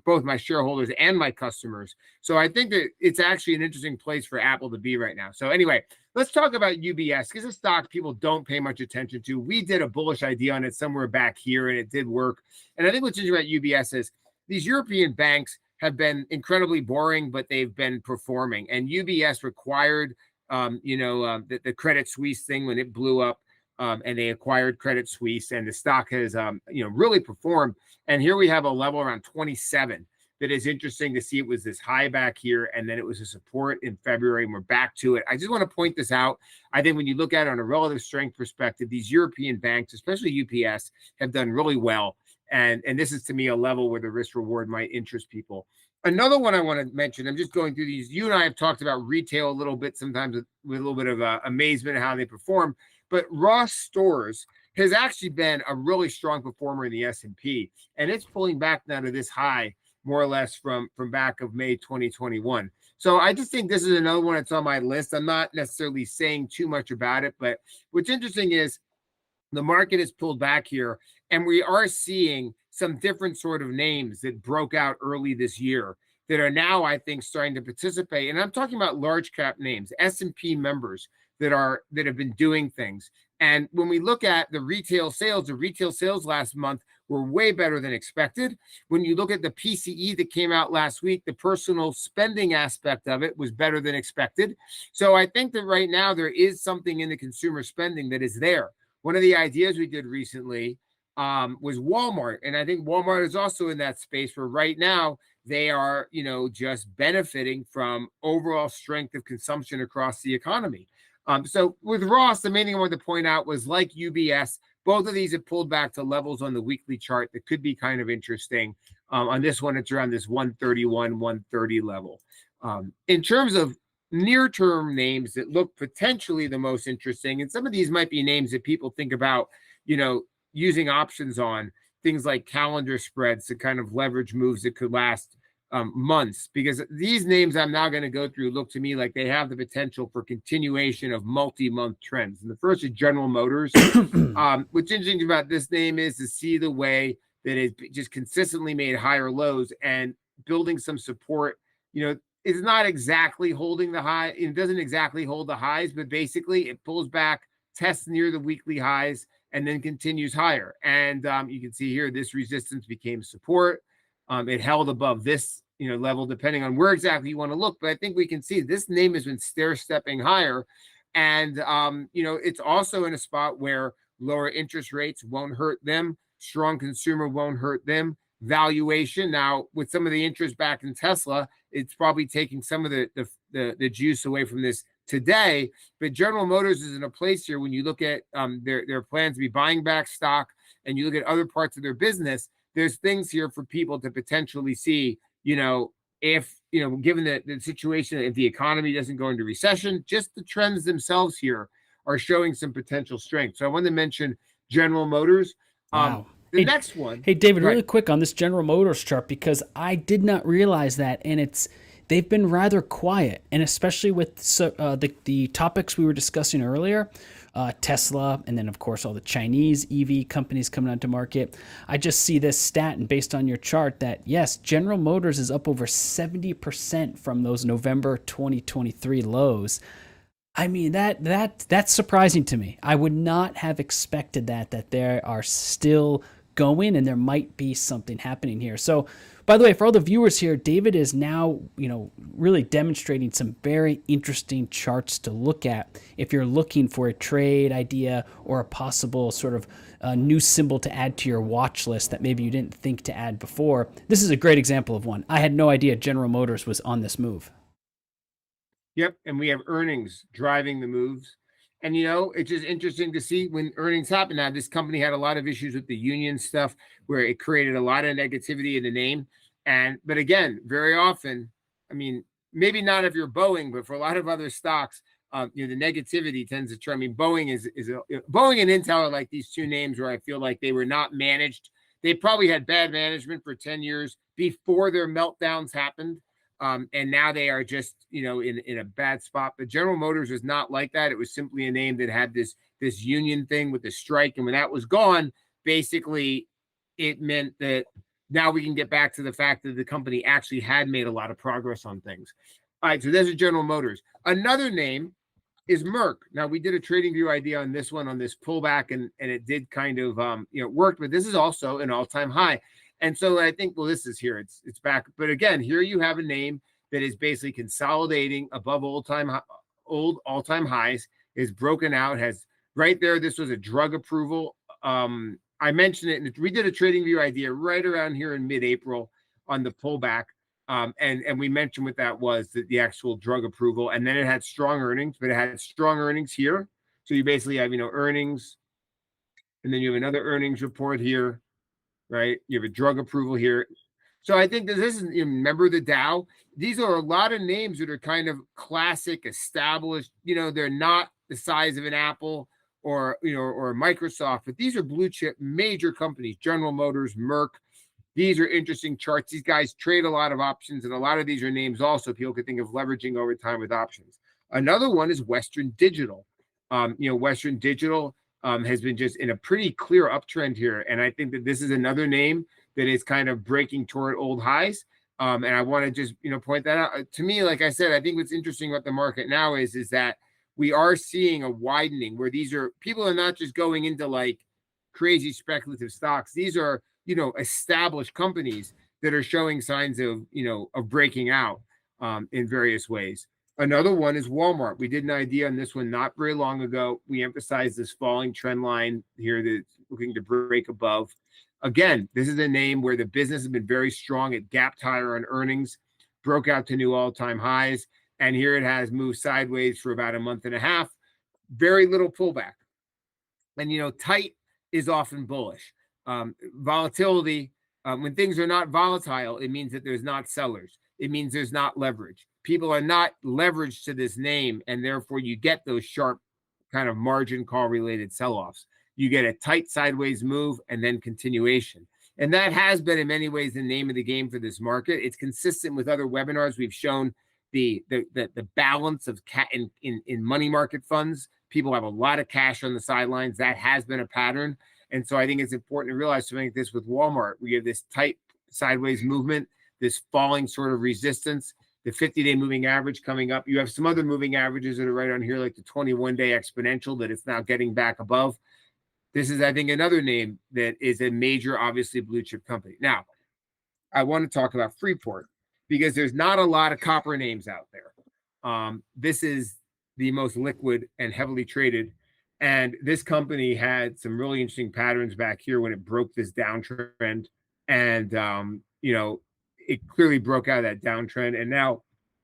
both my shareholders and my customers. So I think that it's actually an interesting place for Apple to be right now. So anyway, let's talk about UBS, because a stock people don't pay much attention to. We did a bullish idea on it somewhere back here, and it did work. And I think what's interesting about UBS is these European banks have been incredibly boring, but they've been performing. And UBS required, the Credit Suisse thing when it blew up, and they acquired Credit Suisse, and the stock has, really performed. And here we have a level around 27 that is interesting to see. It was this high back here, and then it was a support in February, and we're back to it. I just want to point this out. I think when you look at it on a relative strength perspective, these European banks, especially UPS, have done really well. And this is, to me, a level where the risk reward might interest people. Another one I want to mention, I'm just going through these. You and I have talked about retail a little bit, sometimes with a little bit of amazement at how they perform. But Ross Stores has actually been a really strong performer in the S&P, and it's pulling back now to this high, more or less from back of May 2021. So I just think this is another one that's on my list. I'm not necessarily saying too much about it, but what's interesting is the market has pulled back here, and we are seeing some different sort of names that broke out early this year that are now, I think, starting to participate. And I'm talking about large cap names, S&P members that have been doing things. And when we look at the retail sales last month were way better than expected. When you look at the PCE that came out last week, the personal spending aspect of it was better than expected. So I think that right now there is something in the consumer spending that is there. One of the ideas we did recently was Walmart. And I think Walmart is also in that space where right now they are, just benefiting from overall strength of consumption across the economy. So with Ross, the main thing I wanted to point out was, like UBS, both of these have pulled back to levels on the weekly chart that could be kind of interesting. On this one, it's around this 131, 130 level. In terms of near-term names that look potentially the most interesting, and some of these might be names that people think about, using options on, things like calendar spreads to kind of leverage moves that could last months, because these names I'm now going to go through look to me like they have the potential for continuation of multi-month trends. And the first is General Motors. What's interesting about this name is to see the way that it just consistently made higher lows and building some support. It's not exactly holding the high. It doesn't exactly hold the highs, but basically it pulls back, tests near the weekly highs, and then continues higher. And you can see here, this resistance became support. It held above this, level, depending on where exactly you want to look. But I think we can see this name has been stair-stepping higher. And, it's also in a spot where lower interest rates won't hurt them. Strong consumer won't hurt them. Valuation, now with some of the interest back in Tesla, it's probably taking some of the juice away from this today. But General Motors is in a place here when you look at their plans to be buying back stock, and you look at other parts of their business, there's things here for people to potentially see, if, given the situation, if the economy doesn't go into recession, just the trends themselves here are showing some potential strength. So I wanted to mention General Motors. Wow. Next one. Hey, David, right. Really quick on this General Motors chart, because I did not realize that, and they've been rather quiet, and especially with the topics we were discussing earlier, Tesla, and then of course all the Chinese EV companies coming onto market. I just see this stat, and based on your chart, that yes, General Motors is up over 70% from those November 2023 lows. I mean, that's surprising to me. I would not have expected that they are still going, and there might be something happening here. So By the way, for all the viewers here, David is now, really demonstrating some very interesting charts to look at if you're looking for a trade idea or a possible sort of new symbol to add to your watch list that maybe you didn't think to add before. This is a great example of one. I had no idea General Motors was on this move. Yep. And we have earnings driving the moves. And, it's just interesting to see when earnings happen. Now, this company had a lot of issues with the union stuff where it created a lot of negativity in the name. But again, very often, I mean, maybe not if you're Boeing, but for a lot of other stocks, the negativity tends to turn. I mean, Boeing Boeing and Intel are like these two names where I feel like they were not managed. They probably had bad management for 10 years before their meltdowns happened. And now they are just, in a bad spot. But General Motors was not like that. It was simply a name that had this union thing with the strike. And when that was gone, basically it meant that now we can get back to the fact that the company actually had made a lot of progress on things. All right, so there's a General Motors. Another name is Merck. Now, we did a TradingView idea on this one, on this pullback, and it did kind of, worked, but this is also an all-time high. And so I think, well, this is here, it's back. But again, here you have a name that is basically consolidating above all-time highs, is broken out, has right there. This was a drug approval. I mentioned it, and we did a TradingView idea right around here in mid-April on the pullback. And we mentioned what that was, the actual drug approval. And then it had strong earnings, but it had strong earnings here. So you basically have, earnings, and then you have another earnings report here, right? You have a drug approval here. So I think that this is, remember the Dow? These are a lot of names that are kind of classic, established, they're not the size of an Apple or Microsoft, but these are blue chip major companies, General Motors, Merck. These are interesting charts. These guys trade a lot of options, and a lot of these are names also people could think of leveraging over time with options. Another one is Western Digital. Western Digital has been just in a pretty clear uptrend here. And I think that this is another name that is kind of breaking toward old highs. And I want to just, point that out. To me, like I said, I think what's interesting about the market now is that we are seeing a widening where people are not just going into like crazy speculative stocks. These are, established companies that are showing signs of, of breaking out in various ways. Another one is Walmart. We did an idea on this one not very long ago. We emphasized this falling trend line here that's looking to break above. Again, this is a name where the business has been very strong. It gapped higher on earnings, broke out to new all-time highs, and here it has moved sideways for about a month and a half. Very little pullback. And, tight is often bullish. Volatility, when things are not volatile, it means that there's not sellers. It means there's not leverage. People are not leveraged to this name, and therefore you get those sharp kind of margin call related sell-offs. You get a tight sideways move and then continuation. And that has been in many ways the name of the game for this market. It's consistent with other webinars. We've shown the balance of in money market funds. People have a lot of cash on the sidelines. That has been a pattern. And so I think it's important to realize something like this with Walmart. We have this tight sideways movement, this falling sort of resistance, the 50-day moving average coming up. You have some other moving averages that are right on here, like the 21-day exponential that it's now getting back above. This is, I think, another name that is a major, obviously, blue chip company. Now, I want to talk about Freeport because there's not a lot of copper names out there. This is the most liquid and heavily traded. And this company had some really interesting patterns back here when it broke this downtrend. And, it clearly broke out of that downtrend. And now,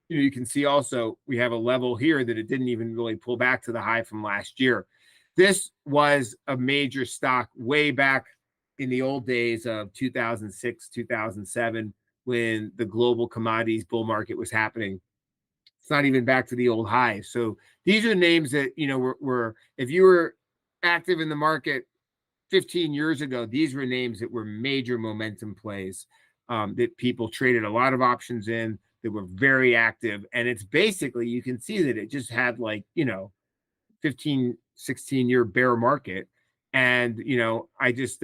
you can see also we have a level here that it didn't even really pull back to the high from last year. This was a major stock way back in the old days of 2006, 2007, when the global commodities bull market was happening. It's not even back to the old highs. So these are names that, were if you were active in the market 15 years ago, these were names that were major momentum plays that people traded a lot of options in, that were very active. And it's basically, you can see that it just had 15, 16-year bear market. And, I just,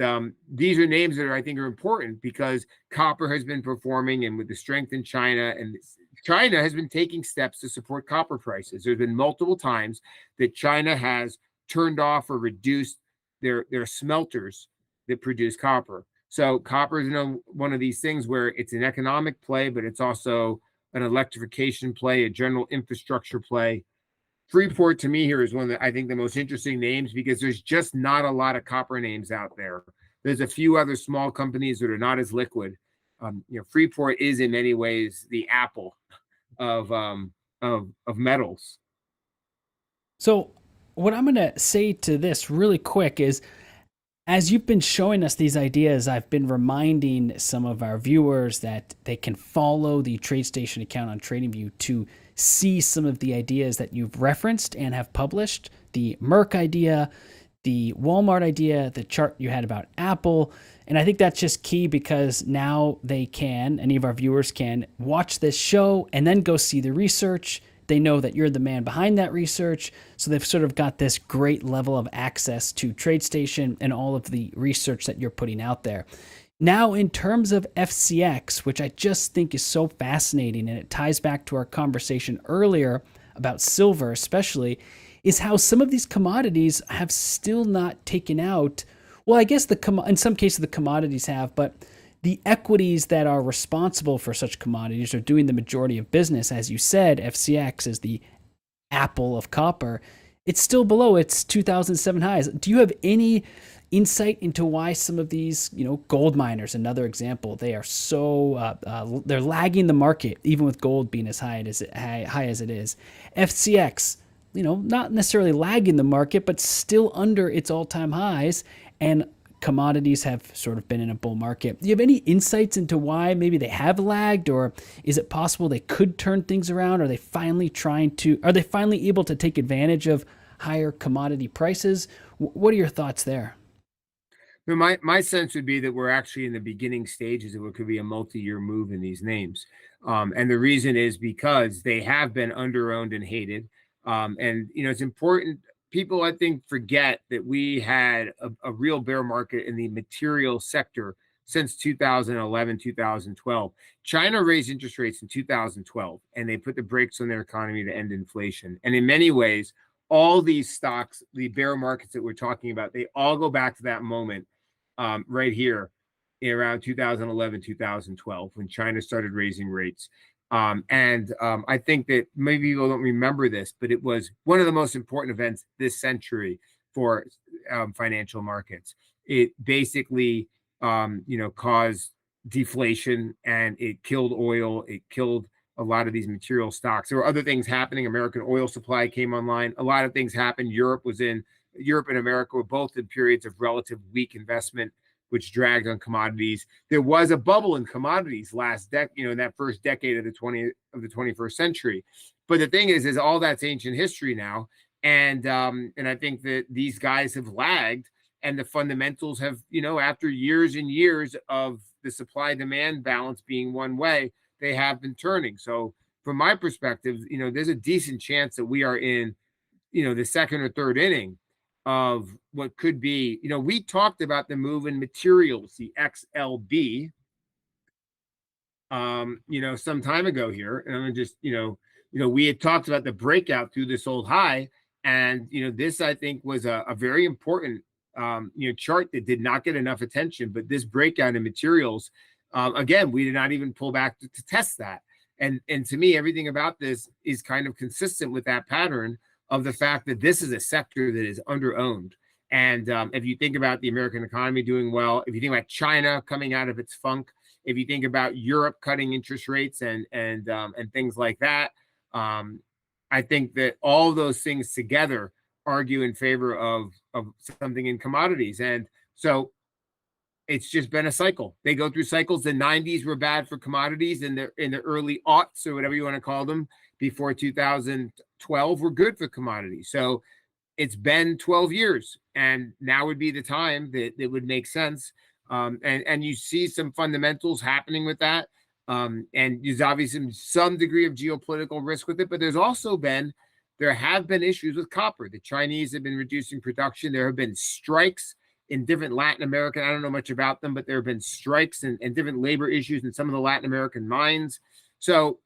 these are names that I think are important because copper has been performing, and with the strength in China, and China has been taking steps to support copper prices. There's been multiple times that China has turned off or reduced their smelters that produce copper. So copper is one of these things where it's an economic play, but it's also an electrification play, a general infrastructure play. Freeport to me here is one that I think the most interesting names because there's just not a lot of copper names out there. There's a few other small companies that are not as liquid. Freeport is in many ways the Apple of metals. So, what I'm going to say to this really quick is, as you've been showing us these ideas, I've been reminding some of our viewers that they can follow the TradeStation account on TradingView to see some of the ideas that you've referenced and have published. The Merck idea, the Walmart idea, the chart you had about Apple. And I think that's just key because now they can, any of our viewers can, watch this show and then go see the research. They know that you're the man behind that research. So they've sort of got this great level of access to TradeStation and all of the research that you're putting out there. Now, in terms of FCX, which I just think is so fascinating, and it ties back to our conversation earlier about silver especially, is how some of these commodities have still not taken out. Well, I guess in some cases the commodities have, but the equities that are responsible for such commodities are doing the majority of business. As you said, FCX is the Apple of copper. It's still below its 2007 highs. Do you have any insight into why some of these, gold miners, another example, they are so they're lagging the market, even with gold being as high as it is. FCX, not necessarily lagging the market, but still under its all-time highs, and commodities have sort of been in a bull market. Do you have any insights into why maybe they have lagged, or is it possible they could turn things around? Are they finally able to take advantage of higher commodity prices? What are your thoughts there? My sense would be that we're actually in the beginning stages of what could be a multi-year move in these names. And the reason is because they have been under-owned and hated. And it's important. People, I think, forget that we had a real bear market in the material sector since 2011, 2012. China raised interest rates in 2012, and they put the brakes on their economy to end inflation. And in many ways, all these stocks, the bear markets that we're talking about, they all go back to that moment right here around 2011, 2012, when China started raising rates. I think that maybe people don't remember this, but it was one of the most important events this century for financial markets. It basically, caused deflation, and it killed oil. It killed a lot of these material stocks. There were other things happening. American oil supply came online. A lot of things happened. Europe and America were both in periods of relative weak investment, which dragged on commodities. There was a bubble in commodities in that first decade of the 21st century. But the thing is all that's ancient history now. And I think that these guys have lagged, and the fundamentals have, after years and years of the supply demand balance being one way, they have been turning. So from my perspective, there's a decent chance that we are in, the second or third inning of what could be, we talked about the move in materials, the XLB, some time ago here. And I'm just, we had talked about the breakout through this old high. And, this, I think, was a very important, chart that did not get enough attention. But this breakout in materials, again, we did not even pull back to test that. And to me, everything about this is kind of consistent with that pattern of the fact that this is a sector that is under-owned. And if you think about the American economy doing well, if you think about China coming out of its funk, if you think about Europe cutting interest rates and things like that, I think that all those things together argue in favor of something in commodities. And so it's just been a cycle. They go through cycles. The 90s were bad for commodities, in the early aughts, or whatever you want to call them, before 2012 were good for commodities. So it's been 12 years, and now would be the time that it would make sense. And you see some fundamentals happening with that. And there's obviously some degree of geopolitical risk with it, but there have been issues with copper. The Chinese have been reducing production. There have been strikes in different Latin American, I don't know much about them, but there have been strikes and different labor issues in some of the Latin American mines. So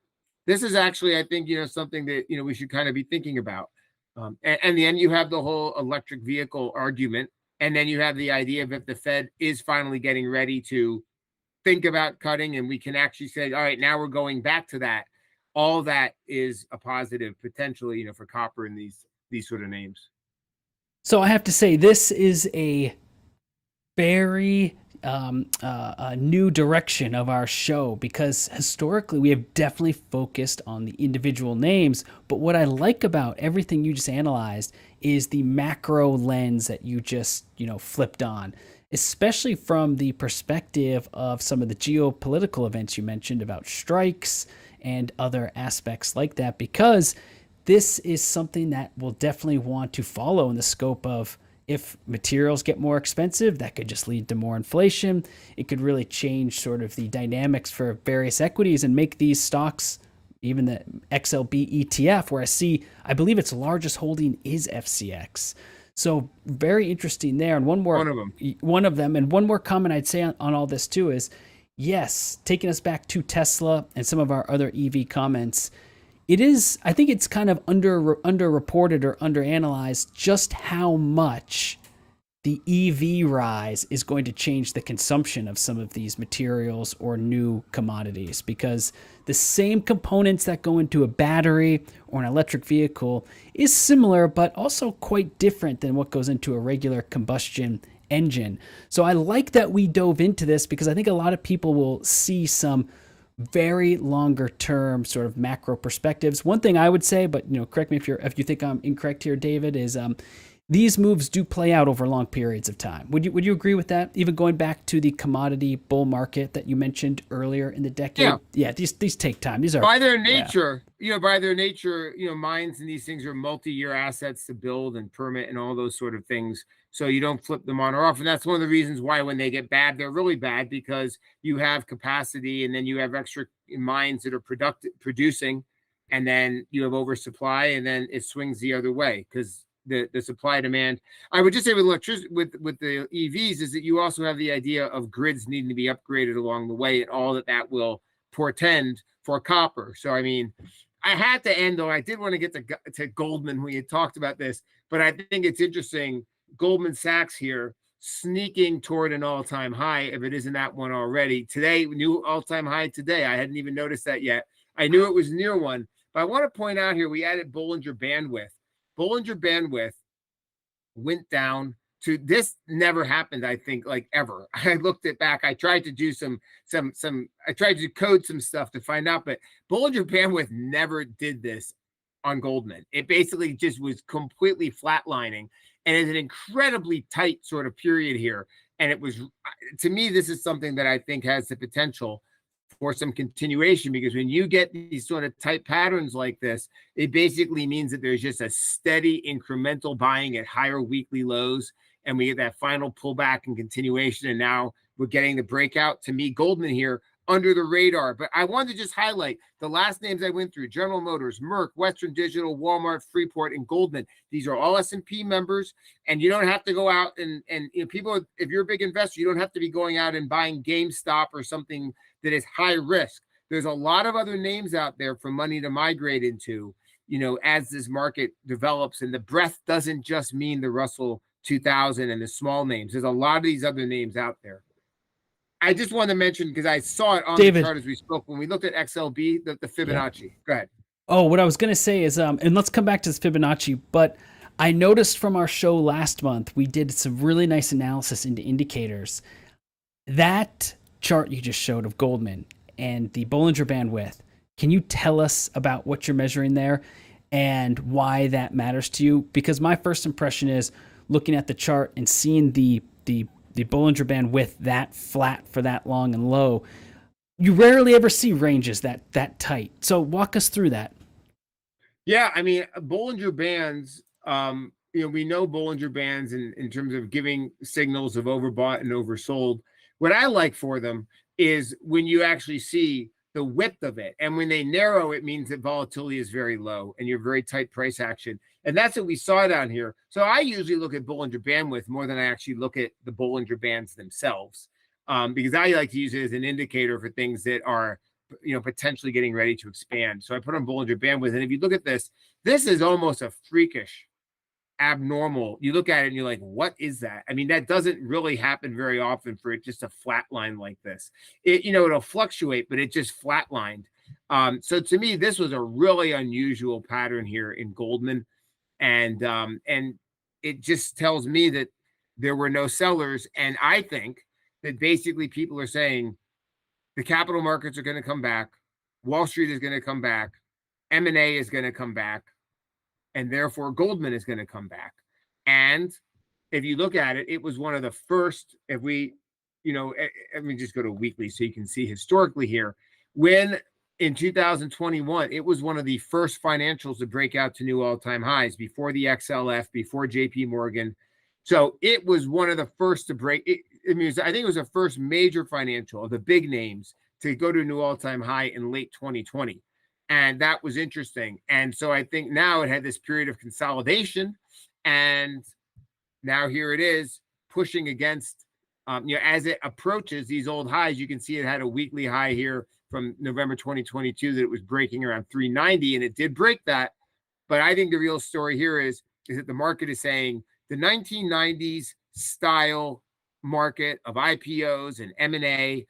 this is actually, I think, something that, we should kind of be thinking about. And then you have the whole electric vehicle argument. And then you have the idea of if the Fed is finally getting ready to think about cutting, and we can actually say, all right, now we're going back to that. All that is a positive potentially, for copper and these sort of names. So I have to say, this is a very a new direction of our show, because historically we have definitely focused on the individual names. But what I like about everything you just analyzed is the macro lens that you just, flipped on, especially from the perspective of some of the geopolitical events you mentioned about strikes and other aspects like that, because this is something that we'll definitely want to follow in the scope of, if materials get more expensive, that could just lead to more inflation. It could really change sort of the dynamics for various equities and make these stocks, even the XLB ETF, where I believe its largest holding is FCX. So very interesting there. And one of them, and one more comment I'd say on all this too is, yes, taking us back to Tesla and some of our other EV comments, I think it's kind of underreported or underanalyzed just how much the EV rise is going to change the consumption of some of these materials or new commodities, because the same components that go into a battery or an electric vehicle is similar, but also quite different than what goes into a regular combustion engine. So I like that we dove into this, because I think a lot of people will see some very longer term sort of macro perspectives. One thing I would say, but correct me if you think I'm incorrect here, David, is these moves do play out over long periods of time. Would you agree with that? Even going back to the commodity bull market that you mentioned earlier in the decade. Yeah, these take time. These are by their nature, mines and these things are multi-year assets to build and permit and all those sort of things. So you don't flip them on or off. And that's one of the reasons why when they get bad, they're really bad, because you have capacity and then you have extra mines that are producing, and then you have oversupply, and then it swings the other way because the supply demand. I would just say with electricity, with the EVs, is that you also have the idea of grids needing to be upgraded along the way, and all that will portend for copper. So, I mean, I had to end, though. I did want to get to Goldman. We had talked about this, but I think it's interesting. Goldman Sachs here sneaking toward an all-time high, if it isn't that one already. Today, new all-time high today. I hadn't even noticed that yet. I knew it was near one, but I want to point out here, we added Bollinger Bandwidth. Bollinger Bandwidth went down to, this never happened, I think, like ever. I looked it back. I tried to do I tried to code some stuff to find out, but Bollinger Bandwidth never did this on Goldman. It basically just was completely flatlining, and it's an incredibly tight sort of period here. And it was, to me, this is something that I think has the potential for some continuation, because when you get these sort of tight patterns like this, it basically means that there's just a steady incremental buying at higher weekly lows, and we get that final pullback and continuation. And now we're getting the breakout. To me, Goldman here under the radar. But I wanted to just highlight the last names I went through: General Motors, Merck, Western Digital, Walmart, Freeport, and Goldman. These are all S&P members, and you don't have to go out and people, if you're a big investor, you don't have to be going out and buying GameStop or something that is high risk. There's a lot of other names out there for money to migrate into, as this market develops. And the breadth doesn't just mean the Russell 2000 and the small names. There's a lot of these other names out there. I just want to mention, because I saw it on the chart as we spoke, when we looked at XLB, the Fibonacci. Yeah. Go ahead. Oh, what I was going to say is, and let's come back to this Fibonacci, but I noticed from our show last month, we did some really nice analysis into indicators. That chart you just showed of Goldman and the Bollinger Bandwidth, can you tell us about what you're measuring there and why that matters to you? Because my first impression is, looking at the chart and seeing the Bollinger Bandwidth that flat for that long and low, you rarely ever see ranges that tight. So walk us through that. Yeah, I mean, Bollinger Bands, we know Bollinger Bands in terms of giving signals of overbought and oversold. What I like for them is when you actually see the width of it. And when they narrow, it means that volatility is very low and you're very tight price action. And that's what we saw down here. So I usually look at Bollinger Bandwidth more than I actually look at the Bollinger Bands themselves, because I like to use it as an indicator for things that are, potentially getting ready to expand. So I put on Bollinger Bandwidth. And if you look at this, this is almost a freakish abnormal. You look at it and you're like, what is that? I mean, that doesn't really happen very often for it just to flatline like this. It'll fluctuate, but it just flatlined. So to me, this was a really unusual pattern here in Goldman, and it just tells me that there were no sellers, and I think that basically people are saying the capital markets are going to come back, Wall Street is going to come back, M&A is going to come back, and therefore Goldman is going to come back. And if you look at it, it was one of the first, if we, let me just go to weekly so you can see historically here, when in 2021, it was one of the first financials to break out to new all-time highs before the XLF, before JP Morgan. So it was one of the first to break it. I think it was the first major financial of the big names to go to a new all-time high in late 2020. And that was interesting. And so I think now it had this period of consolidation, and now here it is pushing against, as it approaches these old highs. You can see it had a weekly high here from November 2022 that it was breaking around 390, and it did break that. But I think the real story here is that the market is saying the 1990s style market of IPOs and M&A,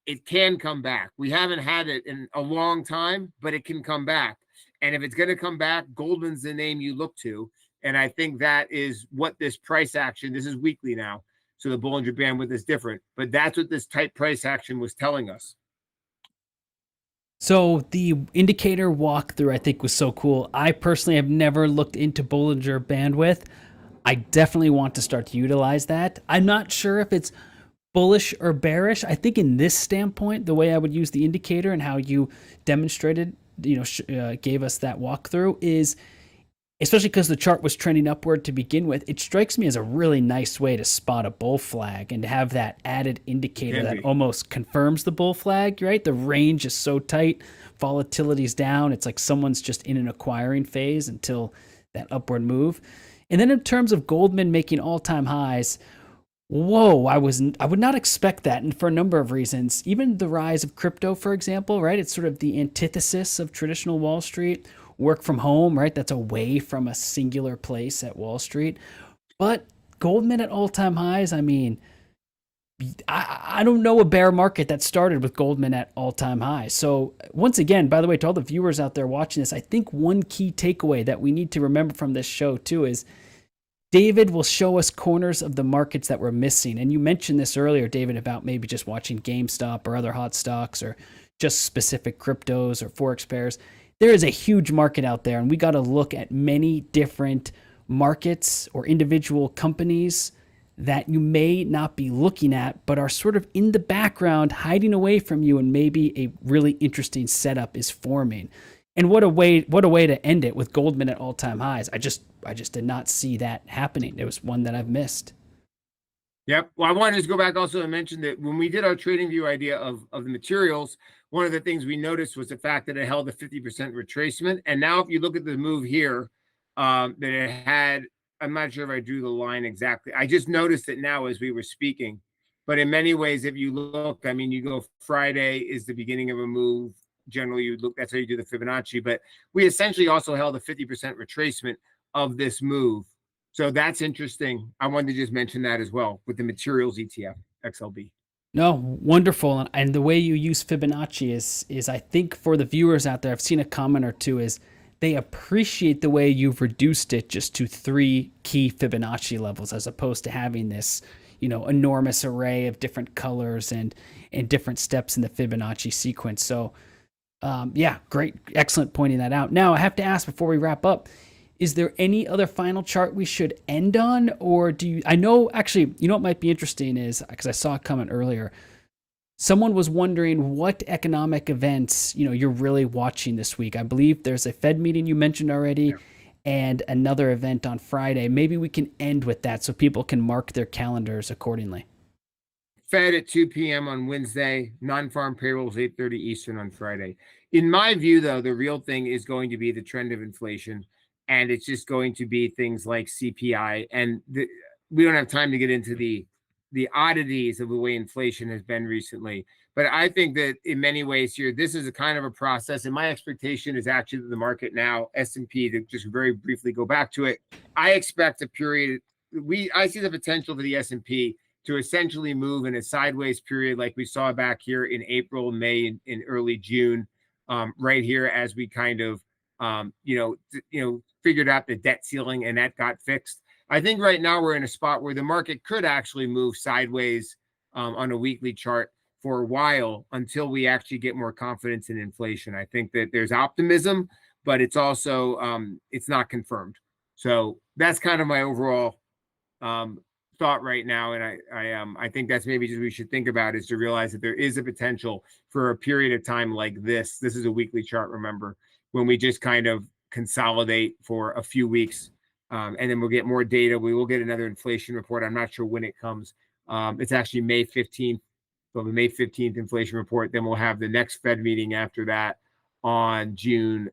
it can come back. We haven't had it in a long time, but it can come back. And if it's going to come back, Goldman's the name you look to. And I think that is what this price action, this is weekly now, so the Bollinger Bandwidth is different, but that's what this type price action was telling us. So the indicator walkthrough, I think, was so cool. I personally have never looked into Bollinger Bandwidth. I definitely want to start to utilize that. I'm not sure if it's bullish or bearish. I think in this standpoint, the way I would use the indicator and how you demonstrated, gave us that walkthrough is, especially because the chart was trending upward to begin with, it strikes me as a really nice way to spot a bull flag and to have that added indicator that almost confirms the bull flag, right? The range is so tight, volatility's down. It's like someone's just in an acquiring phase until that upward move. And then in terms of Goldman making all-time highs, whoa, I would not expect that, and for a number of reasons. Even the rise of crypto, for example, right? It's sort of the antithesis of traditional Wall Street. Work from home, right? That's away from a singular place at Wall Street. But Goldman at all-time highs, I mean, I don't know a bear market that started with Goldman at all-time highs. So once again, by the way, to all the viewers out there watching this, I think one key takeaway that we need to remember from this show too is David will show us corners of the markets that we're missing. And you mentioned this earlier, David, about maybe just watching GameStop or other hot stocks or just specific cryptos or Forex pairs. There is a huge market out there, and we got to look at many different markets or individual companies that you may not be looking at, but are sort of in the background, hiding away from you, and maybe a really interesting setup is forming. And what a way to end it with Goldman at all-time highs. I just did not see that happening. It was one that I've missed. Yep. Well, I wanted to go back also and mention that when we did our TradingView idea of the materials, one of the things we noticed was the fact that it held a 50% retracement. And now if you look at the move here, that it had, I'm not sure if I drew the line exactly. I just noticed it now as we were speaking. But in many ways, if you look, I mean, you go Friday is the beginning of a move. Generally, you look, that's how you do the Fibonacci. But we essentially also held a 50% retracement of this move. So that's interesting. I wanted to just mention that as well with the materials ETF, XLB. No, wonderful. And the way you use Fibonacci is I think for the viewers out there, I've seen a comment or two, is they appreciate the way you've reduced it just to 3 key Fibonacci levels, as opposed to having this, enormous array of different colors and different steps in the Fibonacci sequence. So yeah, great. Excellent pointing that out. Now I have to ask before we wrap up, is there any other final chart we should end on? Or I know, actually, what might be interesting is, because I saw a comment earlier, someone was wondering what economic events, you're really watching this week. I believe there's a Fed meeting you mentioned already, and another event on Friday. Maybe we can end with that so people can mark their calendars accordingly. Fed at 2 p.m. on Wednesday, non-farm payrolls 8:30 Eastern on Friday. In my view, though, the real thing is going to be the trend of inflation. And it's just going to be things like CPI. And we don't have time to get into the oddities of the way inflation has been recently. But I think that in many ways here, this is a kind of a process. And my expectation is actually that the market now, S&P, to just very briefly go back to it, I expect a period. I see the potential for the S&P to essentially move in a sideways period like we saw back here in April, May, and early June, right here as we kind of, figured out the debt ceiling and that got fixed. I think right now we're in a spot where the market could actually move sideways on a weekly chart for a while until we actually get more confidence in inflation. I think that there's optimism, but it's also it's not confirmed. So that's kind of my overall thought right now, and I think that's maybe just we should think about is to realize that there is a potential for a period of time like this. This is a weekly chart, remember, when we just kind of consolidate for a few weeks, and then we'll get more data. We will get another inflation report. I'm not sure when it comes. It's actually May 15th. So the May 15th inflation report. Then we'll have the next Fed meeting after that on June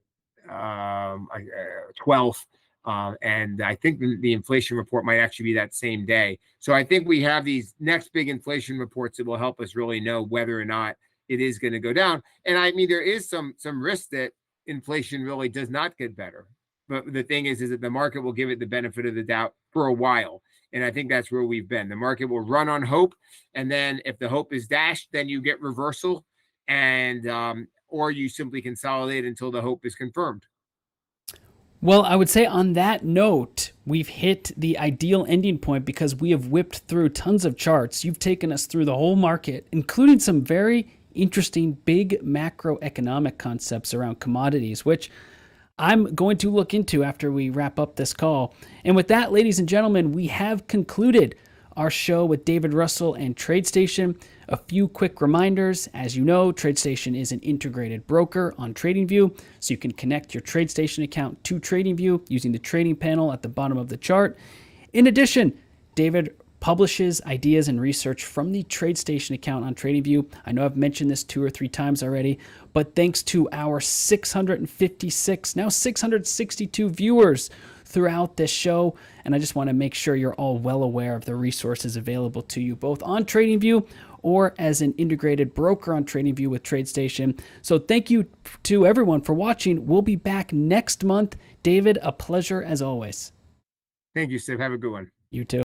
12th. And I think the inflation report might actually be that same day. So I think we have these next big inflation reports that will help us really know whether or not it is going to go down. And I mean, there is some risk that inflation really does not get better. But the thing is that the market will give it the benefit of the doubt for a while. And I think that's where we've been. The market will run on hope. And then if the hope is dashed, then you get reversal, and or you simply consolidate until the hope is confirmed. Well, I would say on that note, we've hit the ideal ending point because we have whipped through tons of charts. You've taken us through the whole market, including some very interesting big macroeconomic concepts around commodities, which I'm going to look into after we wrap up this call. And with that, ladies and gentlemen, we have concluded our show with David Russell and TradeStation. A few quick reminders. As you know, TradeStation is an integrated broker on TradingView, so you can connect your TradeStation account to TradingView using the trading panel at the bottom of the chart. In addition, David publishes ideas and research from the TradeStation account on TradingView. I know I've mentioned this 2 or 3 times already, but thanks to our 656, now 662 viewers throughout this show, and I just want to make sure you're all well aware of the resources available to you both on TradingView or as an integrated broker on TradingView with TradeStation. So thank you to everyone for watching. We'll be back next month. David, a pleasure as always. Thank you, Steve. Have a good one. You too.